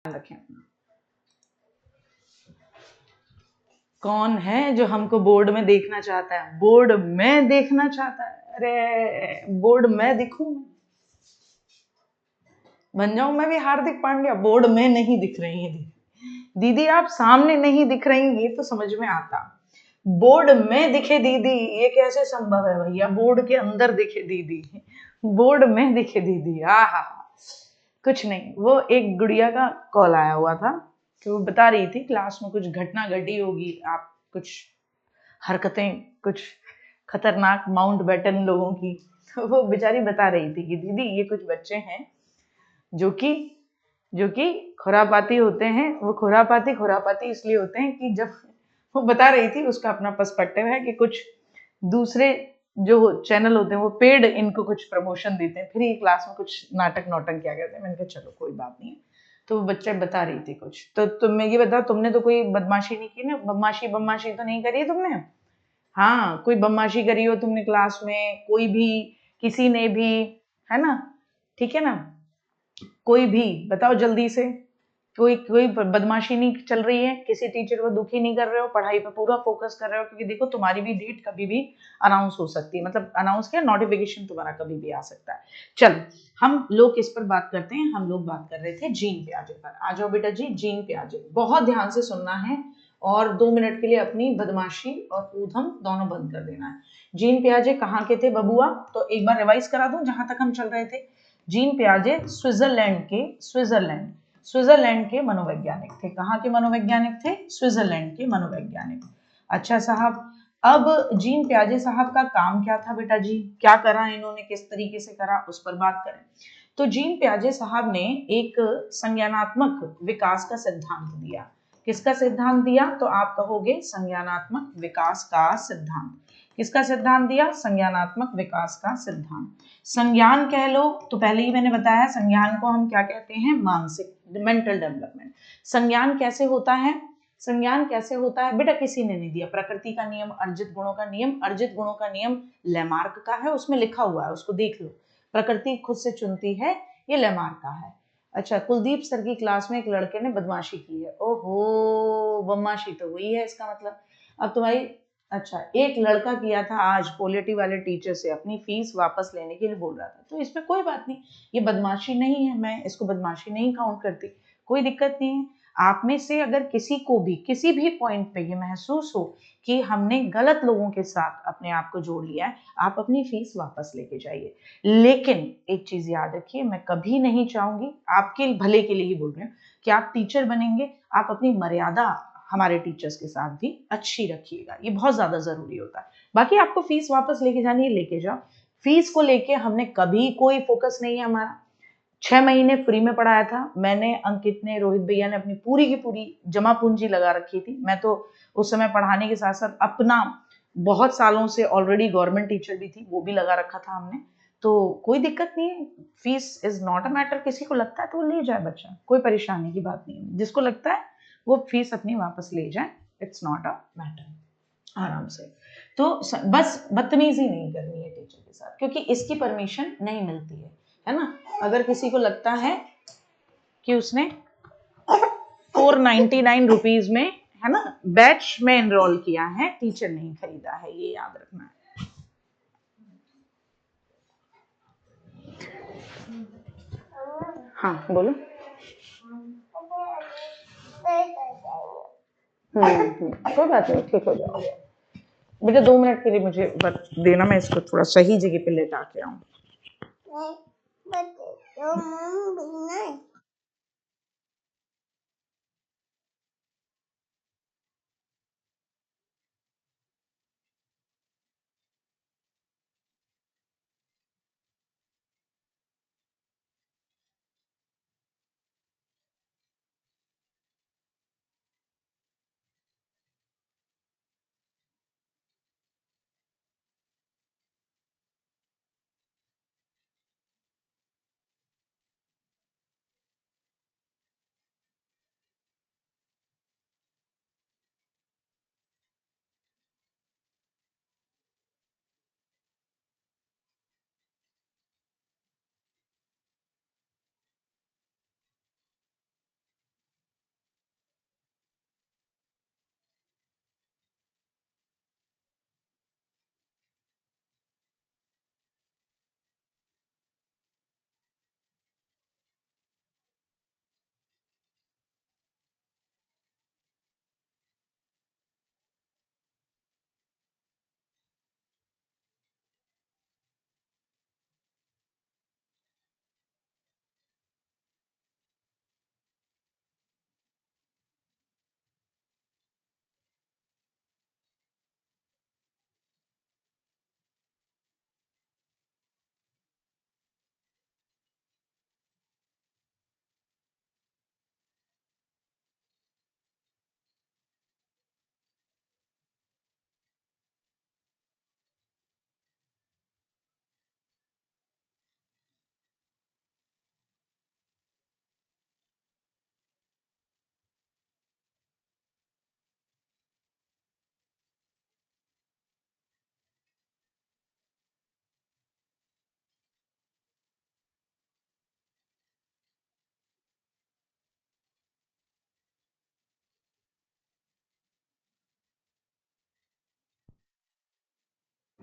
रखें अपना। कौन है जो हमको बोर्ड में देखना चाहता है? बोर्ड में देखना चाहता है? अरे बोर्ड में दिखूं, बन जाऊं मैं भी हार्दिक पांड्या? बोर्ड में नहीं दिख रही है दीदी। दीदी आप सामने नहीं दिख रही, ये तो समझ में आता। बोर्ड में दिखे दीदी, ये कैसे संभव है भैया? बोर्ड के अंदर दिखे दीदी, बोर्ड में दिखे दीदी। हा, कुछ नहीं, वो एक गुड़िया का कॉल आया हुआ था कि वो बता रही थी क्लास में कुछ घटना घटी होगी, आप कुछ हरकतें कुछ खतरनाक माउंट बैटन लोगों की। तो वो बेचारी बता रही थी कि दीदी ये कुछ बच्चे हैं जो कि खुरापाती होते हैं। वो खुरापाती इसलिए होते हैं कि जब वो बता रही थी, उसका अपना पर्सपेक्टिव है कि कुछ दूसरे जो चैनल होते हैं वो पेड इनको कुछ प्रमोशन देते हैं, फिर ये क्लास में कुछ नाटक नौटंक क्या करते हैं। मैंने कहा चलो कोई बात नहीं है। तो वो बच्चे बता रही थी कुछ, तो तुम्हें ये बताओ, तुमने तो कोई बदमाशी नहीं की ना? बदमाशी तो नहीं करी तुमने? हाँ, कोई बदमाशी करी हो तुमने क्लास में, कोई भी, किसी ने भी, है ना? ठीक है ना? कोई भी बताओ जल्दी से। कोई कोई बदमाशी नहीं चल रही है? किसी टीचर को दुखी नहीं कर रहे हो? पढ़ाई पे पूरा फोकस कर रहे हो? क्योंकि देखो तुम्हारी भी डेट कभी भी अनाउंस हो सकती है, मतलब अनाउंस क्या, नोटिफिकेशन तुम्हारा कभी भी आ सकता है। चलो हम लोग किस पर बात करते हैं? हम लोग बात कर रहे थे जीन पियाजे पर। आ जाओ बेटा जी, जीन पियाजे बहुत ध्यान से सुनना है और 2 मिनट के लिए अपनी बदमाशी और ऊधम दोनों बंद कर देना है। जीन पियाजे कहाँ के थे बबुआ? तो एक बार रिवाइज करा दूं जहां तक हम चल रहे थे। जीन पियाजे स्विट्जरलैंड के मनोवैज्ञानिक थे। कहाँ के मनोवैज्ञानिक थे? स्विट्जरलैंड के मनोवैज्ञानिक। अच्छा साहब, अब जीन पियाजे साहब का काम क्या था बेटा जी? क्या करा इन्होंने, किस तरीके से करा, उस पर बात करें। तो जीन पियाजे साहब ने एक संज्ञानात्मक विकास का सिद्धांत दिया। किसका सिद्धांत दिया? तो आप कहोगे संज्ञानात्मक विकास का सिद्धांत। किसका सिद्धांत दिया? संज्ञानात्मक विकास का सिद्धांत। संज्ञान कह लो तो पहले ही मैंने बताया, संज्ञान को हम क्या कहते हैं? मानसिक, मेंटल डेवलपमेंट। संज्ञान कैसे होता है? संज्ञान कैसे होता है बेटा? किसी ने नहीं दिया। प्रकृति का नियम, अर्जित गुणों का नियम। अर्जित गुणों का नियम लेमार्क का है, उसमें लिखा हुआ है, उसको देख लो। प्रकृति खुद से चुनती है, ये लेमार्क का है। अच्छा, कुलदीप सर की क्लास में एक लड़के ने बदमाशी की है। ओहो, बदमाशी तो हुई है इसका मतलब। अब तुम्हारी, अच्छा, एक लड़का किया था आज पॉलिटी वाले टीचर से अपनी फीस वापस लेने के लिए बोल रहा था, तो इसमें कोई बात नहीं, ये बदमाशी नहीं है, मैं इसको बदमाशी नहीं काउंट करती, कोई दिक्कत नहीं है। आप में से अगर किसी को भी किसी भी पॉइंट पे ये महसूस हो कि हमने गलत लोगों के साथ अपने आप को जोड़ लिया है, आप अपनी फीस वापस लेके जाइए। लेकिन एक चीज याद रखिए, मैं कभी नहीं चाहूंगी, आपके भले के लिए ही बोल रही हूँ, कि आप टीचर बनेंगे, आप अपनी मर्यादा हमारे टीचर्स के साथ भी अच्छी रखिएगा, ये बहुत ज्यादा जरूरी होता है। बाकी आपको फीस वापस लेके जानी है, लेके जाओ। फीस को लेके हमने कभी कोई फोकस नहीं है हमारा। 6 महीने फ्री में पढ़ाया था मैंने, अंकित ने, रोहित भैया ने अपनी पूरी की पूरी जमा पूंजी लगा रखी थी। मैं तो उस समय पढ़ाने के साथ साथ अपना बहुत सालों से ऑलरेडी गवर्नमेंट टीचर भी थी, वो भी लगा रखा था हमने। तो कोई दिक्कत नहीं है, fees is not a matter. किसी को लगता है तो वो ले जाए बच्चा, कोई परेशानी की बात नहीं है। जिसको लगता है वो फीस अपनी वापस ले जाए, इट्स नॉट अ मैटर, आराम से। तो बस बदतमीजी नहीं करनी है टीचर के साथ, क्योंकि इसकी परमिशन नहीं मिलती है ना? अगर किसी को लगता है कि उसने 499 में, है ना, बैच में एनरोल किया है, टीचर नहीं खरीदा है, ये याद रखना है। हाँ बोलो। कोई बात नहीं, ठीक हो जाओगे बेटा। 2 मिनट के लिए मुझे वक्त देना, मैं इसको थोड़ा सही जगह पे लेटा के आऊँ।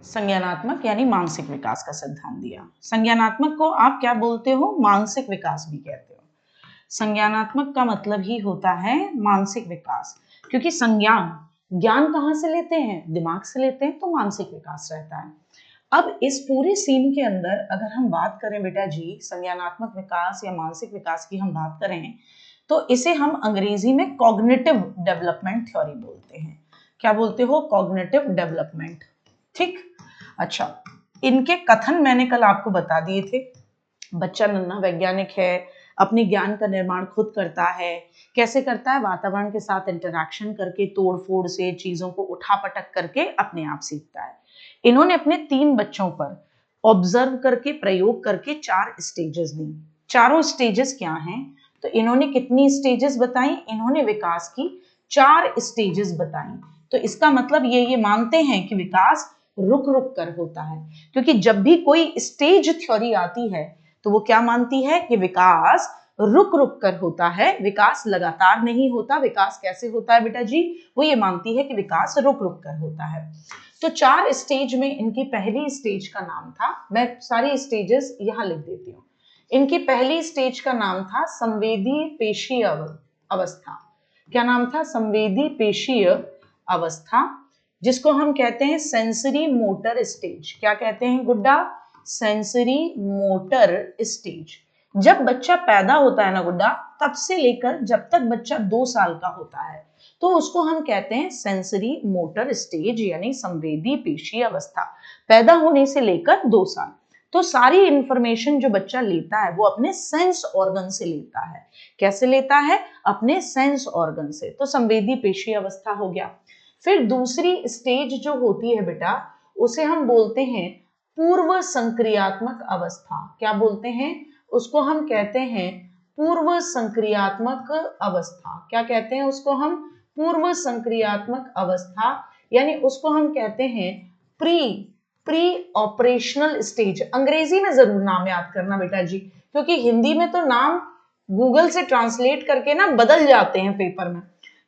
संज्ञानात्मक यानी मानसिक विकास का सिद्धांत दिया। संज्ञानात्मक को आप क्या बोलते हो? मानसिक विकास भी कहते हो। संज्ञानात्मक का मतलब ही होता है मानसिक विकास, क्योंकि संज्ञान ज्ञान कहाँ से लेते हैं? दिमाग से लेते हैं, तो मानसिक विकास रहता है। अब इस पूरे सीन के अंदर अगर हम बात करें बेटा जी संज्ञानात्मक विकास या मानसिक विकास की हम बात करें, तो इसे हम अंग्रेजी में कॉग्निटिव डेवलपमेंट थ्योरी बोलते हैं। क्या बोलते हो? Cognitive development. ठीक, अच्छा, इनके कथन मैंने कल आपको बता दिए थे। बच्चा नन्हा वैज्ञानिक है, अपने ज्ञान का निर्माण खुद करता है। कैसे करता है? वातावरण के साथ इंटरैक्शन करके, तोड़ फोड़ से, चीजों को उठा पटक करके अपने आप सीखता है। इन्होंने अपने 3 बच्चों पर ऑब्जर्व करके, प्रयोग करके 4 स्टेजेस दी। चारों स्टेजेस क्या हैं? तो इन्होंने कितनी स्टेजेस बताई? इन्होंने विकास की 4 स्टेजेस बताई। तो इसका मतलब ये मानते हैं कि विकास रुक रुक कर होता है, क्योंकि जब भी कोई स्टेज थ्योरी आती है तो वो क्या मानती है कि विकास रुक रुक कर होता है, विकास लगातार नहीं होता। विकास कैसे होता है बेटा जी? वो ये मानती है कि विकास रुक रुक कर होता है। तो 4 स्टेज में इनकी पहली स्टेज का नाम था, मैं सारी स्टेजेस यहां लिख देती हूँ। इनकी पहली स्टेज का नाम था संवेदी पेशीय अवस्था। क्या नाम था? संवेदी पेशीय अवस्था, जिसको हम कहते हैं सेंसरी मोटर स्टेज। क्या कहते हैं गुड्डा? Sensory motor stage. जब बच्चा पैदा होता है ना गुड्डा, तब से लेकर जब तक बच्चा 2 साल का होता है, तो उसको हम कहते हैं सेंसरी मोटर स्टेज यानी संवेदी पेशीय अवस्था। पैदा होने से लेकर 2 साल, तो सारी इंफॉर्मेशन जो बच्चा लेता है वो अपने सेंस ऑर्गन से लेता है। कैसे लेता है? अपने सेंस ऑर्गन से। तो संवेदी पेशीय अवस्था हो गया। फिर दूसरी स्टेज जो होती है बेटा, उसे हम बोलते हैं पूर्व संक्रियात्मक अवस्था। क्या बोलते हैं? उसको हम कहते हैं पूर्व संक्रियात्मक अवस्था। क्या कहते हैं उसको हम? पूर्व संक्रियात्मक अवस्था, यानी उसको हम कहते हैं प्री ऑपरेशनल स्टेज। अंग्रेजी में जरूर नाम याद करना बेटा जी, क्योंकि हिंदी में तो नाम गूगल से ट्रांसलेट करके ना बदल जाते हैं पेपर में,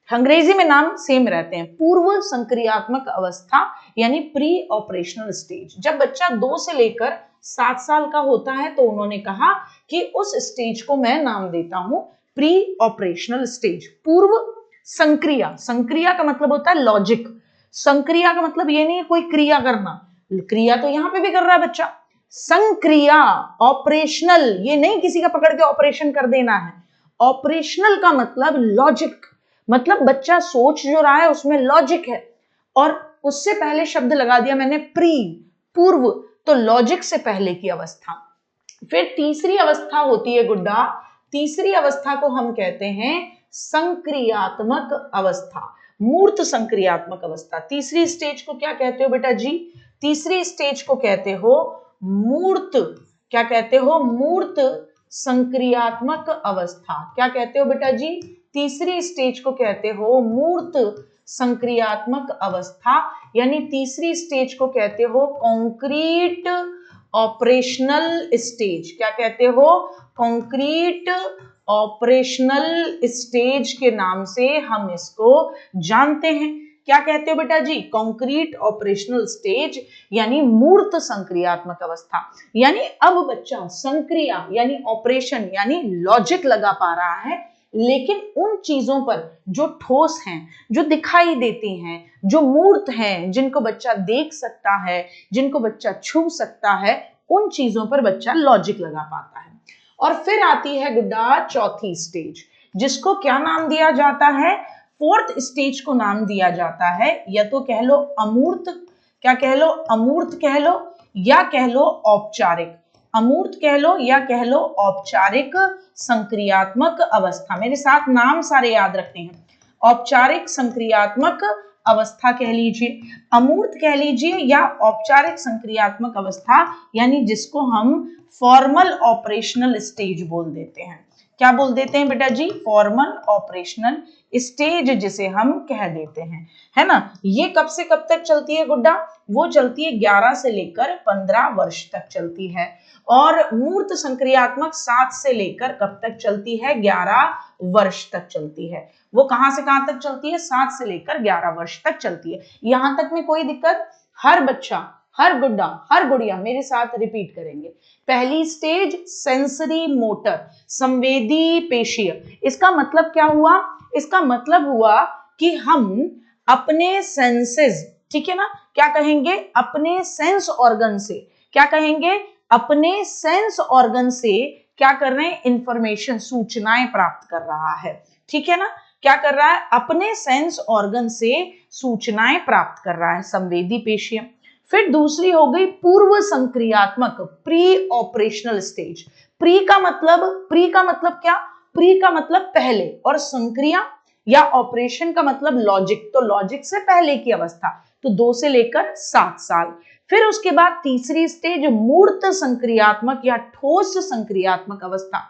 अंग्रेजी में नाम सेम रहते हैं। पूर्व संक्रियात्मक अवस्था यानी प्री ऑपरेशनल स्टेज। जब बच्चा 2 से लेकर 7 साल का होता है, तो उन्होंने कहा कि उस स्टेज को मैं नाम देता हूं प्री ऑपरेशनल स्टेज। पूर्व संक्रिया, संक्रिया का मतलब होता है लॉजिक। संक्रिया का मतलब ये नहीं है कोई क्रिया करना, क्रिया तो यहां पे भी कर रहा है बच्चा। संक्रिया ऑपरेशनल, ये नहीं किसी का पकड़ के ऑपरेशन कर देना है। ऑपरेशनल का मतलब लॉजिक, मतलब बच्चा सोच जो रहा है उसमें लॉजिक है, और उससे पहले शब्द लगा दिया मैंने प्री, पूर्व, तो लॉजिक से पहले की अवस्था। फिर तीसरी अवस्था होती है गुड्डा, तीसरी अवस्था को हम कहते हैं संक्रियात्मक अवस्था, मूर्त संक्रियात्मक अवस्था। तीसरी स्टेज को क्या कहते हो बेटा जी? तीसरी स्टेज को कहते हो मूर्त, क्या कहते हो? मूर्त संक्रियात्मक अवस्था। क्या कहते हो बेटा जी? तीसरी स्टेज को कहते हो मूर्त संक्रियात्मक अवस्था, यानी तीसरी स्टेज को कहते हो कॉन्क्रीट ऑपरेशनल स्टेज। क्या कहते हो? कॉन्क्रीट ऑपरेशनल स्टेज के नाम से हम इसको जानते हैं। क्या कहते हो बेटा जी? कॉन्क्रीट ऑपरेशनल स्टेज यानी मूर्त संक्रियात्मक अवस्था। यानी अब बच्चा संक्रिया यानी ऑपरेशन यानी लॉजिक लगा पा रहा है, लेकिन उन चीजों पर जो ठोस हैं, जो दिखाई देती हैं, जो मूर्त हैं, जिनको बच्चा देख सकता है, जिनको बच्चा छू सकता है, उन चीजों पर बच्चा लॉजिक लगा पाता है। और फिर आती है गुड्डा चौथी स्टेज, जिसको क्या नाम दिया जाता है? फोर्थ स्टेज को नाम दिया जाता है, या तो कह लो अमूर्त, क्या कह लो? अमूर्त कह लो, या कह लो औपचारिक। अमूर्त कह लो या कह लो औपचारिक संक्रियात्मक अवस्था। मेरे साथ नाम सारे याद रखते हैं। औपचारिक संक्रियात्मक अवस्था कह लीजिए, अमूर्त कह लीजिए, या औपचारिक संक्रियात्मक अवस्था, यानी जिसको हम फॉर्मल ऑपरेशनल स्टेज बोल देते हैं। क्या बोल देते हैं बेटा जी? फॉर्मल ऑपरेशनल स्टेज, जिसे हम कह देते हैं, है ना। ये कब से कब तक चलती है गुड्डा? वो चलती है 11 से लेकर 15 वर्ष तक चलती है। और मूर्त संक्रियात्मक 7 से लेकर कब तक चलती है? 11 वर्ष तक चलती है। वो कहां से कहां तक चलती है? 7 से लेकर 11 वर्ष तक चलती है। यहां तक में कोई दिक्कत? हर बच्चा हर गुड़िया मेरे साथ रिपीट करेंगे। पहली स्टेज सेंसरी मोटर, संवेदी पेशीय। इसका मतलब क्या हुआ? इसका मतलब हुआ कि हम अपने सेंसेस, ठीक है ना, क्या कहेंगे? अपने सेंस ऑर्गन से, क्या कहेंगे? अपने सेंस ऑर्गन से क्या कर रहे हैं? इंफॉर्मेशन, सूचनाएं प्राप्त कर रहा है, ठीक है ना। क्या कर रहा है? अपने सेंस ऑर्गन से सूचनाएं प्राप्त कर रहा है, संवेदी पेशीय। फिर दूसरी हो गई पूर्व संक्रियात्मक, प्री ऑपरेशनल स्टेज। प्री का मतलब क्या? प्री का मतलब पहले, और संक्रिया या ऑपरेशन का मतलब लॉजिक, तो लॉजिक से पहले की अवस्था, तो 2 से लेकर 7 साल। फिर उसके बाद तीसरी स्टेज मूर्त संक्रियात्मक या ठोस संक्रियात्मक अवस्था,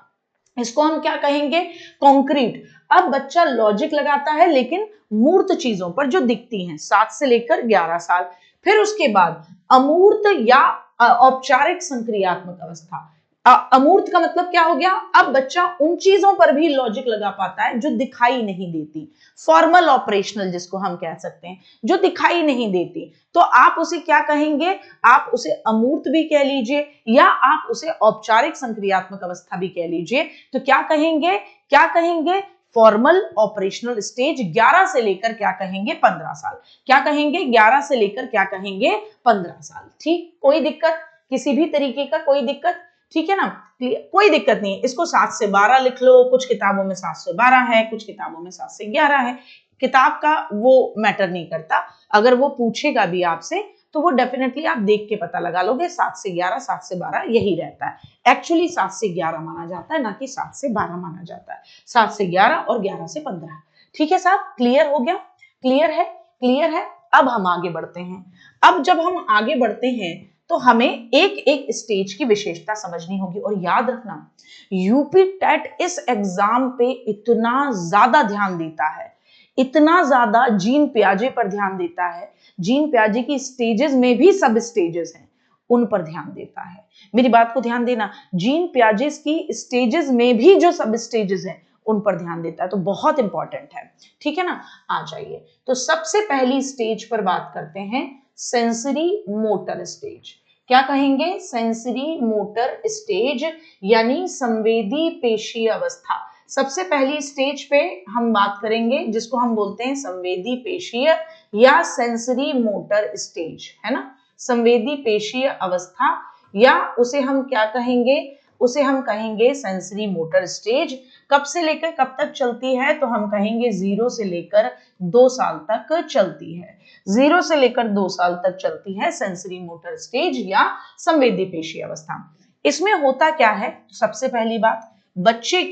इसको हम क्या कहेंगे? कॉन्क्रीट। अब बच्चा लॉजिक लगाता है लेकिन मूर्त चीजों पर जो दिखती हैं, 7 से लेकर 11 साल। फिर उसके बाद अमूर्त या औपचारिक संक्रियात्मक अवस्था। अमूर्त का मतलब क्या हो गया? अब बच्चा उन चीजों पर भी लॉजिक लगा पाता है जो दिखाई नहीं देती, फॉर्मल ऑपरेशनल जिसको हम कह सकते हैं, जो दिखाई नहीं देती, तो आप उसे क्या कहेंगे? आप उसे अमूर्त भी कह लीजिए या आप उसे औपचारिक संक्रियात्मक अवस्था भी कह लीजिए। तो क्या कहेंगे? क्या कहेंगे? फॉर्मल ऑपरेशनल स्टेज 11 से लेकर क्या कहेंगे? 15 साल। क्या कहेंगे? 11 से लेकर क्या कहेंगे? 15 साल। ठीक, कोई दिक्कत? किसी भी तरीके का कोई दिक्कत? ठीक है ना, कोई दिक्कत नहीं। इसको 7 से 12 लिख लो, कुछ किताबों में 7 से 12 है, कुछ किताबों में 7 से 11 है। किताब का वो मैटर नहीं करता, अगर वो पूछेगा भी आपसे तो वो डेफिनेटली आप देख के पता लगा लोगे। 7 से 11, 7 से 12 यही रहता है। एक्चुअली 7 से 11 माना जाता है, ना कि 7 से 12 माना जाता है। 7 से 11 और 11 से 15। ठीक है साहब, क्लियर हो गया? क्लियर है? क्लियर है। अब हम आगे बढ़ते हैं। अब जब हम आगे बढ़ते हैं तो हमें एक एक स्टेज की विशेषता समझनी होगी। और याद रखना, यूपी टेट इस एग्जाम पे इतना ज्यादा ध्यान देता है, इतना ज्यादा जीन पियाजे पर ध्यान देता है। जीन पियाजे की स्टेजेस में भी सब स्टेजेस हैं, उन पर ध्यान देता है। मेरी बात को ध्यान देना, जीन पियाजे की स्टेजेस में भी जो सब स्टेजेस हैं उन पर ध्यान देता है, तो बहुत इंपॉर्टेंट है। ठीक है ना, आ जाइए। तो सबसे पहली स्टेज पर बात करते हैं, सेंसरी मोटर स्टेज। क्या कहेंगे? सेंसरी मोटर स्टेज यानी संवेदी पेशीय अवस्था। सबसे पहली स्टेज पे हम बात करेंगे जिसको हम बोलते हैं संवेदी पेशीय या सेंसरी मोटर स्टेज, है ना। संवेदी पेशीय अवस्था, या उसे हम क्या कहेंगे? उसे हम कहेंगे सेंसरी मोटर स्टेज। कब से लेकर कब तक चलती है? तो हम कहेंगे 0 से लेकर 2 साल तक चलती है। 0 से लेकर 2 साल तक चलती है सेंसरी मोटर स्टेज या संवेदी पेशीय अवस्था। इसमें होता क्या है? सबसे पहली बात, बच्चे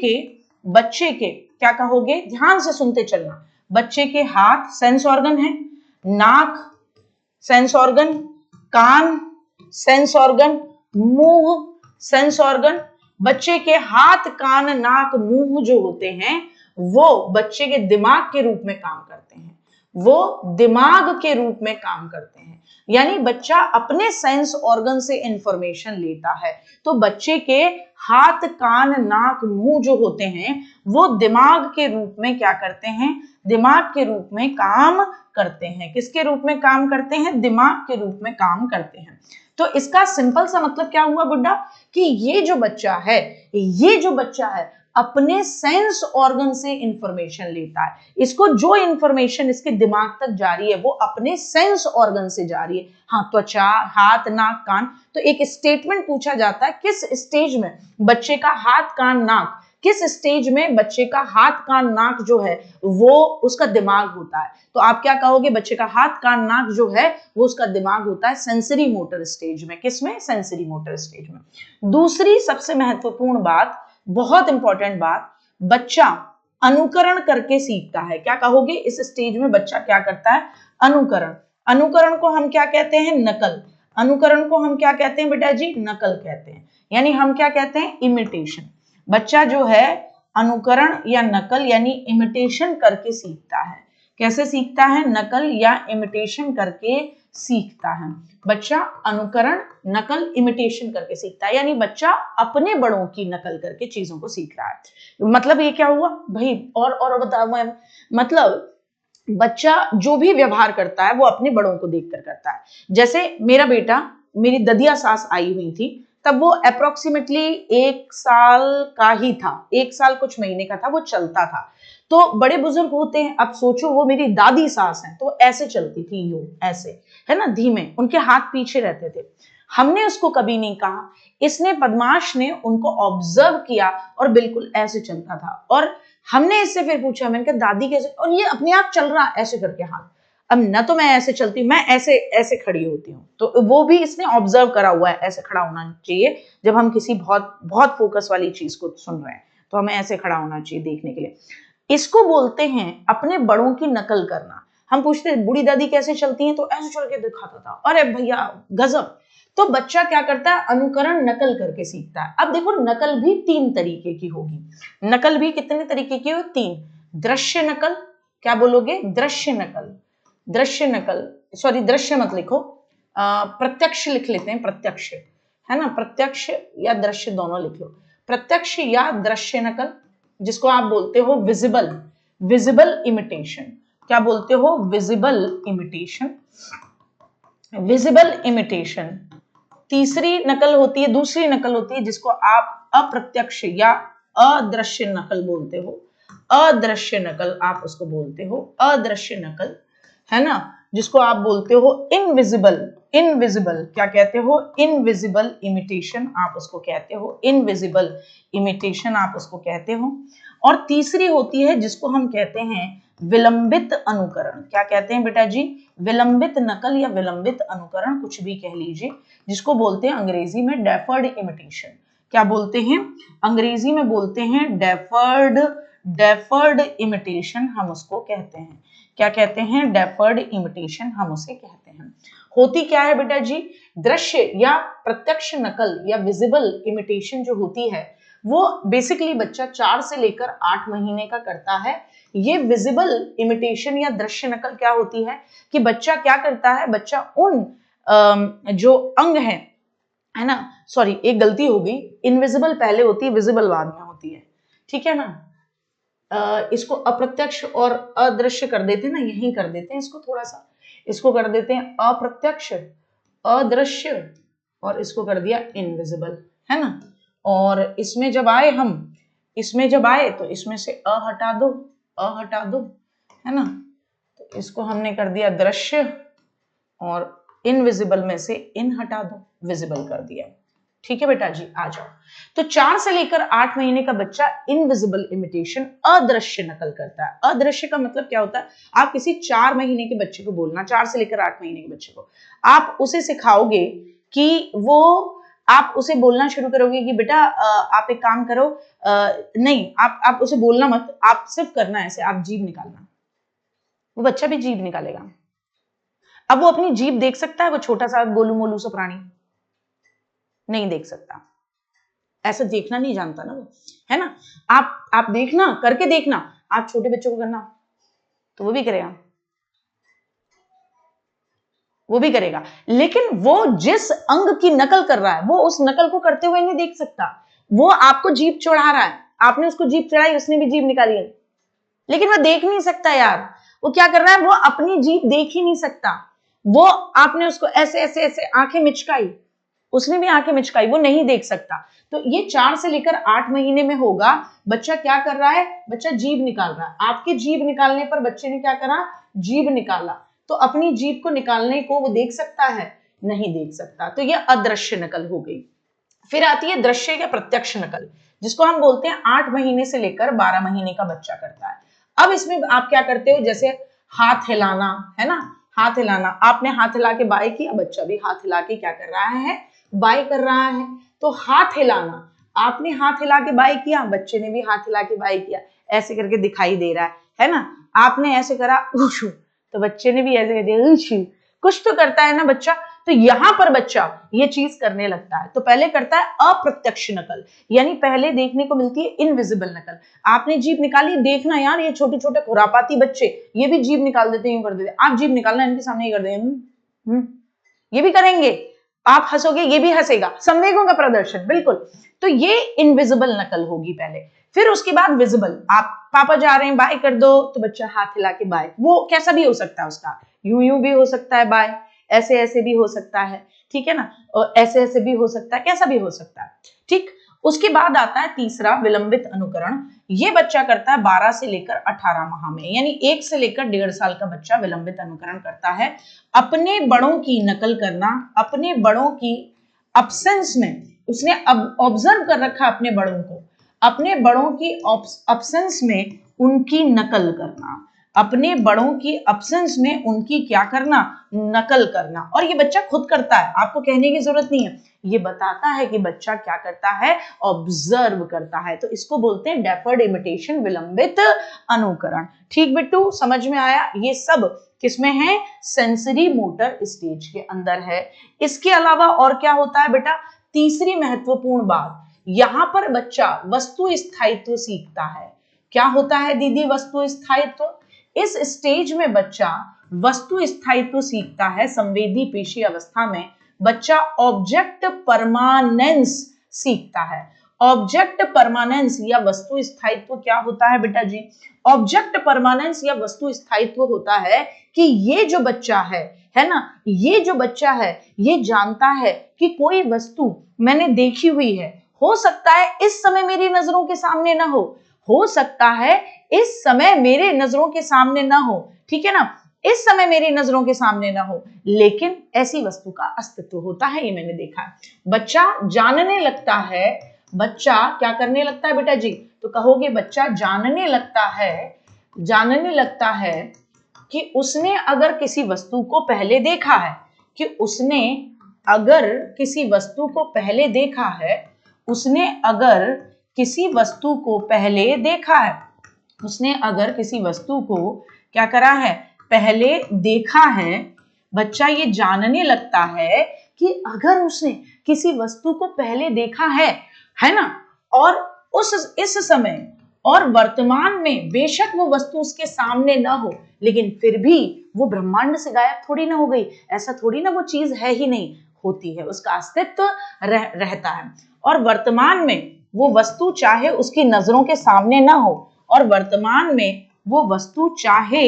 के क्या कहोगे? ध्यान से सुनते चलना। बच्चे के हाथ सेंस ऑर्गन है, नाक सेंस ऑर्गन, कान सेंस ऑर्गन, मुंह सेंस ऑर्गन। बच्चे के हाथ, कान, नाक, मुंह जो होते हैं वो बच्चे के दिमाग के रूप में काम करते हैं, वो दिमाग के रूप में काम करते हैं। यानी बच्चा अपने सेंस ऑर्गन से इंफॉर्मेशन लेता है। तो बच्चे के हाथ, कान, नाक, मुंह जो होते हैं वो दिमाग के रूप में क्या करते हैं? दिमाग के रूप में काम करते हैं। किसके रूप में काम करते हैं? दिमाग के रूप में काम करते हैं। तो इसका सिंपल सा मतलब क्या हुआ बुड्ढा? कि ये जो बच्चा है अपने सेंस ऑर्गन से इंफॉर्मेशन लेता है। इसको जो इंफॉर्मेशन इसके दिमाग तक जा रही है वो अपने सेंस ऑर्गन से जा रही है। हाँ, त्वचा, हाथ, नाक, कान। तो एक स्टेटमेंट पूछा जाता है, किस स्टेज में बच्चे का हाथ, कान, नाक, किस स्टेज में बच्चे का हाथ, कान, नाक जो है वो उसका दिमाग होता है? तो आप क्या कहोगे? बच्चे का हाथ, कान, नाक जो है वो उसका दिमाग होता है सेंसरी मोटर स्टेज में। किसमें? सेंसरी मोटर स्टेज में। दूसरी सबसे महत्वपूर्ण बात, बहुत इंपॉर्टेंट बात, बच्चा अनुकरण करके सीखता है। क्या कहोगे? इस स्टेज में बच्चा क्या करता है? अनुकरण। अनुकरण को हम क्या कहते हैं? नकल। अनुकरण को हम क्या कहते हैं बेटा जी? नकल कहते हैं। यानी हम क्या कहते हैं? इमिटेशन। बच्चा जो है अनुकरण या नकल यानी इमिटेशन करके सीखता है। कैसे सीखता है? नकल या इमिटेशन करके सीखता है। बच्चा अनुकरण, नकल, इमिटेशन करके सीखता है। यानी बच्चा अपने बड़ों की नकल करके चीजों को सीख रहा है। मतलब ये क्या हुआ भाई? और बताओ मैम, मतलब बच्चा जो भी व्यवहार करता है वो अपने बड़ों को देखकर करता है। जैसे मेरा बेटा, मेरी ददिया सास आई हुई थी, तब वो अप्रोक्सीमेटली 1 साल का ही था, 1 साल कुछ महीने का था, वो चलता था। तो बड़े बुजुर्ग होते हैं, अब सोचो वो मेरी दादी सास है, तो ऐसे चलती थी, यूं ऐसे, है ना, धीमे, उनके हाथ पीछे रहते थे। हमने उसको कभी नहीं कहा, इसने, बदमाश ने उनको ऑब्जर्व किया और बिल्कुल ऐसे चलता था। और हमने इससे फिर पूछा, मैंने कहा दादी कैसे, और ये अपने आप चल रहा ऐसे करके हाथ। अब न तो मैं ऐसे चलती, मैं ऐसे ऐसे खड़ी होती हूँ, तो वो भी इसने ऑब्जर्व करा हुआ है, ऐसे खड़ा होना चाहिए जब हम किसी बहुत बहुत फोकस वाली चीज को सुन रहे हैं, तो हमें ऐसे खड़ा होना चाहिए देखने के लिए। इसको बोलते हैं अपने बड़ों की नकल करना। हम पूछते हैं बूढ़ी दादी कैसे चलती हैं, तो ऐसे चल के दिखाता था, अरे भैया गजब। तो बच्चा क्या करता है, अनुकरण, नकल करके सीखता है। अब देखो नकल भी 3 तरीके की होगी। नकल भी कितने तरीके की हो, 3। दृश्य नकल, क्या बोलोगे, दृश्य नकल, दृश्य नकल, सॉरी दृश्य मत लिखो, प्रत्यक्ष लिख लेते हैं, प्रत्यक्ष, है ना, प्रत्यक्ष या दृश्य दोनों लिख लो। प्रत्यक्ष या दृश्य नकल, जिसको आप बोलते हो विजिबल, विजिबल इमिटेशन। क्या बोलते हो, विजिबल इमिटेशन, विजिबल इमिटेशन। तीसरी नकल होती है, दूसरी नकल होती है जिसको आप अप्रत्यक्ष या अदृश्य नकल बोलते हो। अदृश्य नकल आप उसको बोलते हो, अदृश्य नकल, है ना, जिसको आप बोलते हो इनविजिबल। इनविजिबल क्या कहते हो, इनविजिबल इमिटेशन आप उसको कहते हो, इनविजिबल इमिटेशन आप उसको कहते हो। और तीसरी होती है जिसको हम कहते हैं विलंबित अनुकरण। क्या कहते हैं बेटा जी, विलंबित नकल या विलंबित अनुकरण, कुछ भी कह लीजिए, जिसको बोलते हैं अंग्रेजी में डेफर्ड इमिटेशन। क्या बोलते हैं, अंग्रेजी में बोलते हैं डेफर्ड, डेफर्ड इमिटेशन हम उसको कहते हैं। क्या कहते हैं, डेफर्ड इमिटेशन हम उसे कहते हैं। होती क्या है बेटा जी, दृश्य या प्रत्यक्ष नकल या विजिबल इमिटेशन जो होती है वो बेसिकली बच्चा 4 से लेकर 8 महीने का करता है। ये विजिबल इमिटेशन या दृश्य नकल क्या होती है कि बच्चा क्या करता है, बच्चा उन जो अंग है ना, सॉरी एक गलती हो गई, इनविजिबल पहले होती है, विजिबल बाद में होती है, ठीक है ना। इसको अप्रत्यक्ष और अदृश्य कर देते हैं ना, यही कर देते हैं इसको, थोड़ा सा इसको कर देते हैं अप्रत्यक्ष, अदृश्य, और इसको कर दिया इनविजिबल, है ना। और इसमें जब आए हम, इसमें जब आए तो इसमें से अ हटा दो, अ हटा दो, है ना, तो इसको हमने कर दिया दृश्य, और इनविजिबल में से इन हटा दो, विजिबल कर दिया। ठीक है बेटा जी, आ जाओ। तो 4 से लेकर 8 महीने का बच्चा इनविजिबल इमिटेशन, अदृश्य नकल करता है। अदृश्य का मतलब क्या होता है, आप किसी 4 महीने के बच्चे को बोलना, 4 से लेकर 8 महीने के बच्चे को आप उसे सिखाओगे कि वो, आप उसे बोलना शुरू करोगे कि बेटा आप एक काम करो, नहीं आप उसे बोलना मत, आप सिर्फ करना ऐसे, आप जीभ निकालना, वो बच्चा भी जीभ निकालेगा। अब वो अपनी जीभ देख सकता है, वो छोटा सा गोलू मोलू सा प्राणी नहीं देख सकता, ऐसा देखना नहीं जानता ना वो, है ना। आप देखना, करके देखना, आप छोटे बच्चों को करना तो वो भी करेगा, वो भी करेगा, लेकिन वो जिस अंग की नकल कर रहा है वो उस नकल को करते हुए नहीं देख सकता। वो आपको जीभ चढ़ा रहा है, आपने उसको जीभ चढ़ाई, उसने भी जीभ निकाली है, लेकिन वो देख नहीं सकता यार। वो क्या कर रहा है, वो अपनी जीभ देख ही नहीं सकता। वो आपने उसको ऐसे ऐसे ऐसे आंखें मिचकाई, उसने भी आंखें मिचकाई, वो नहीं देख सकता। तो ये 4 से लेकर 8 महीने में होगा। बच्चा क्या कर रहा है, बच्चा जीभ निकाल रहा है। आपके जीभ निकालने पर बच्चे ने क्या करा, जीभ निकाला, तो अपनी जीभ को निकालने को वो देख सकता है, नहीं देख सकता। तो ये अदृश्य नकल हो गई। फिर आती है दृश्य या प्रत्यक्ष नकल, जिसको हम बोलते हैं 8 महीने से लेकर 12 महीने का बच्चा करता है। अब इसमें आप क्या करते हो, जैसे हाथ हिलाना, है ना, हाथ हिलाना, आपने हाथ हिला के बाय किया, बच्चा भी हाथ हिला के क्या कर रहा है, बाय कर रहा है। तो हाथ हिलाना, आपने हाथ हिला के बाय किया, बच्चे ने भी हाथ हिला के बाय किया, ऐसे करके दिखाई दे रहा है ना। आपने ऐसे करा उछू, तो बच्चे ने भी ऐसे कर उछू, कुछ तो करता है ना बच्चा। तो यहां पर बच्चा ये चीज करने लगता है, तो पहले करता है अप्रत्यक्ष नकल, यानी पहले देखने को मिलती है इनविजिबल नकल। आपने जीभ निकाली, देखना यार ये छोटे छोटे खुरापाती बच्चे ये भी जीभ निकाल देते हैं, यूं कर देते, आप जीभ निकालना इनके सामने ही कर देंगे, ये भी करेंगे, आप हंसोगे ये भी हंसेगा, संवेगों का प्रदर्शन, बिल्कुल। तो ये इनविजिबल नकल होगी पहले, फिर उसके बाद विजिबल। आप पापा जा रहे हैं बाय कर दो, तो बच्चा हाथ हिला के बाय, वो कैसा भी हो सकता है, उसका यूं यूं भी हो सकता है बाय, ऐसे ऐसे भी हो सकता है, ठीक है ना, और ऐसे ऐसे भी हो सकता है, कैसा भी हो सकता है, ठीक। उसके बाद आता है तीसरा विलंबित अनुकरण। ये बच्चा करता है 12 से लेकर 18 माह में, यानी 1 से लेकर 1.5 साल का बच्चा विलंबित अनुकरण करता है। अपने बड़ों की नकल करना, अपने बड़ों की अब्सेंस में, उसने अब ऑब्जर्व कर रखा अपने बड़ों को, अपने बड़ों की अब्सेंस में उनकी नकल करना, अपने बड़ों की अब्सेंस में उनकी क्या करना, नकल करना। और ये बच्चा खुद करता है, आपको कहने की जरूरत नहीं है, ये बताता है कि बच्चा क्या करता है, ऑब्जर्व करता है। तो इसको बोलते हैं डेफर्ड इमिटेशन, विलंबित अनुकरण। ठीक बिट्टू, समझ में आया? ये सब किसमें है, सेंसरी मोटर स्टेज के अंदर है। इसके अलावा और क्या होता है बेटा, तीसरी महत्वपूर्ण बात, यहां पर बच्चा वस्तु स्थायित्व सीखता है। क्या होता है दीदी वस्तु स्थायित्व? इस स्टेज में बच्चा वस्तु स्थायित्व सीखता है। संवेदी पेशी अवस्था में बच्चा ऑब्जेक्ट परमानेंस सीखता है। ऑब्जेक्ट परमानेंस या वस्तु स्थायित्व क्या होता है बेटा जी? ऑब्जेक्ट परमानेंस या वस्तु स्थायित्व होता है कि ये जो बच्चा है ना, ये जो बच्चा है ये जानता है कि कोई वस्तु मैंने देखी हुई है, हो सकता है इस समय मेरी नजरों के सामने ना हो सकता है इस समय मेरे नजरों के सामने ना हो, ठीक है ना, इस समय मेरी नजरों के सामने ना हो, लेकिन ऐसी वस्तु का अस्तित्व होता है, ये मैंने देखा है। बच्चा जानने लगता है, बच्चा क्या करने लगता है बेटा जी? तो कहोगे बच्चा जानने लगता है कि उसने अगर किसी वस्तु को पहले देखा है, कि उसने अगर किसी वस्तु को पहले देखा है, उसने अगर किसी वस्तु को पहले देखा है, उसने अगर किसी वस्तु को क्या करा है, पहले देखा है। बच्चा ये जानने लगता है कि अगर उसने किसी वस्तु को पहले देखा है ना, और इस समय और वर्तमान में बेशक वो वस्तु उसके सामने ना हो, लेकिन फिर भी वो ब्रह्मांड से गायब थोड़ी ना हो गई, ऐसा थोड़ी ना वो चीज है ही नहीं, होती है, उसका अस्तित्व रहता है। और वर्तमान में वो वस्तु चाहे उसकी नजरों के सामने ना हो, और वर्तमान में वो वस्तु चाहे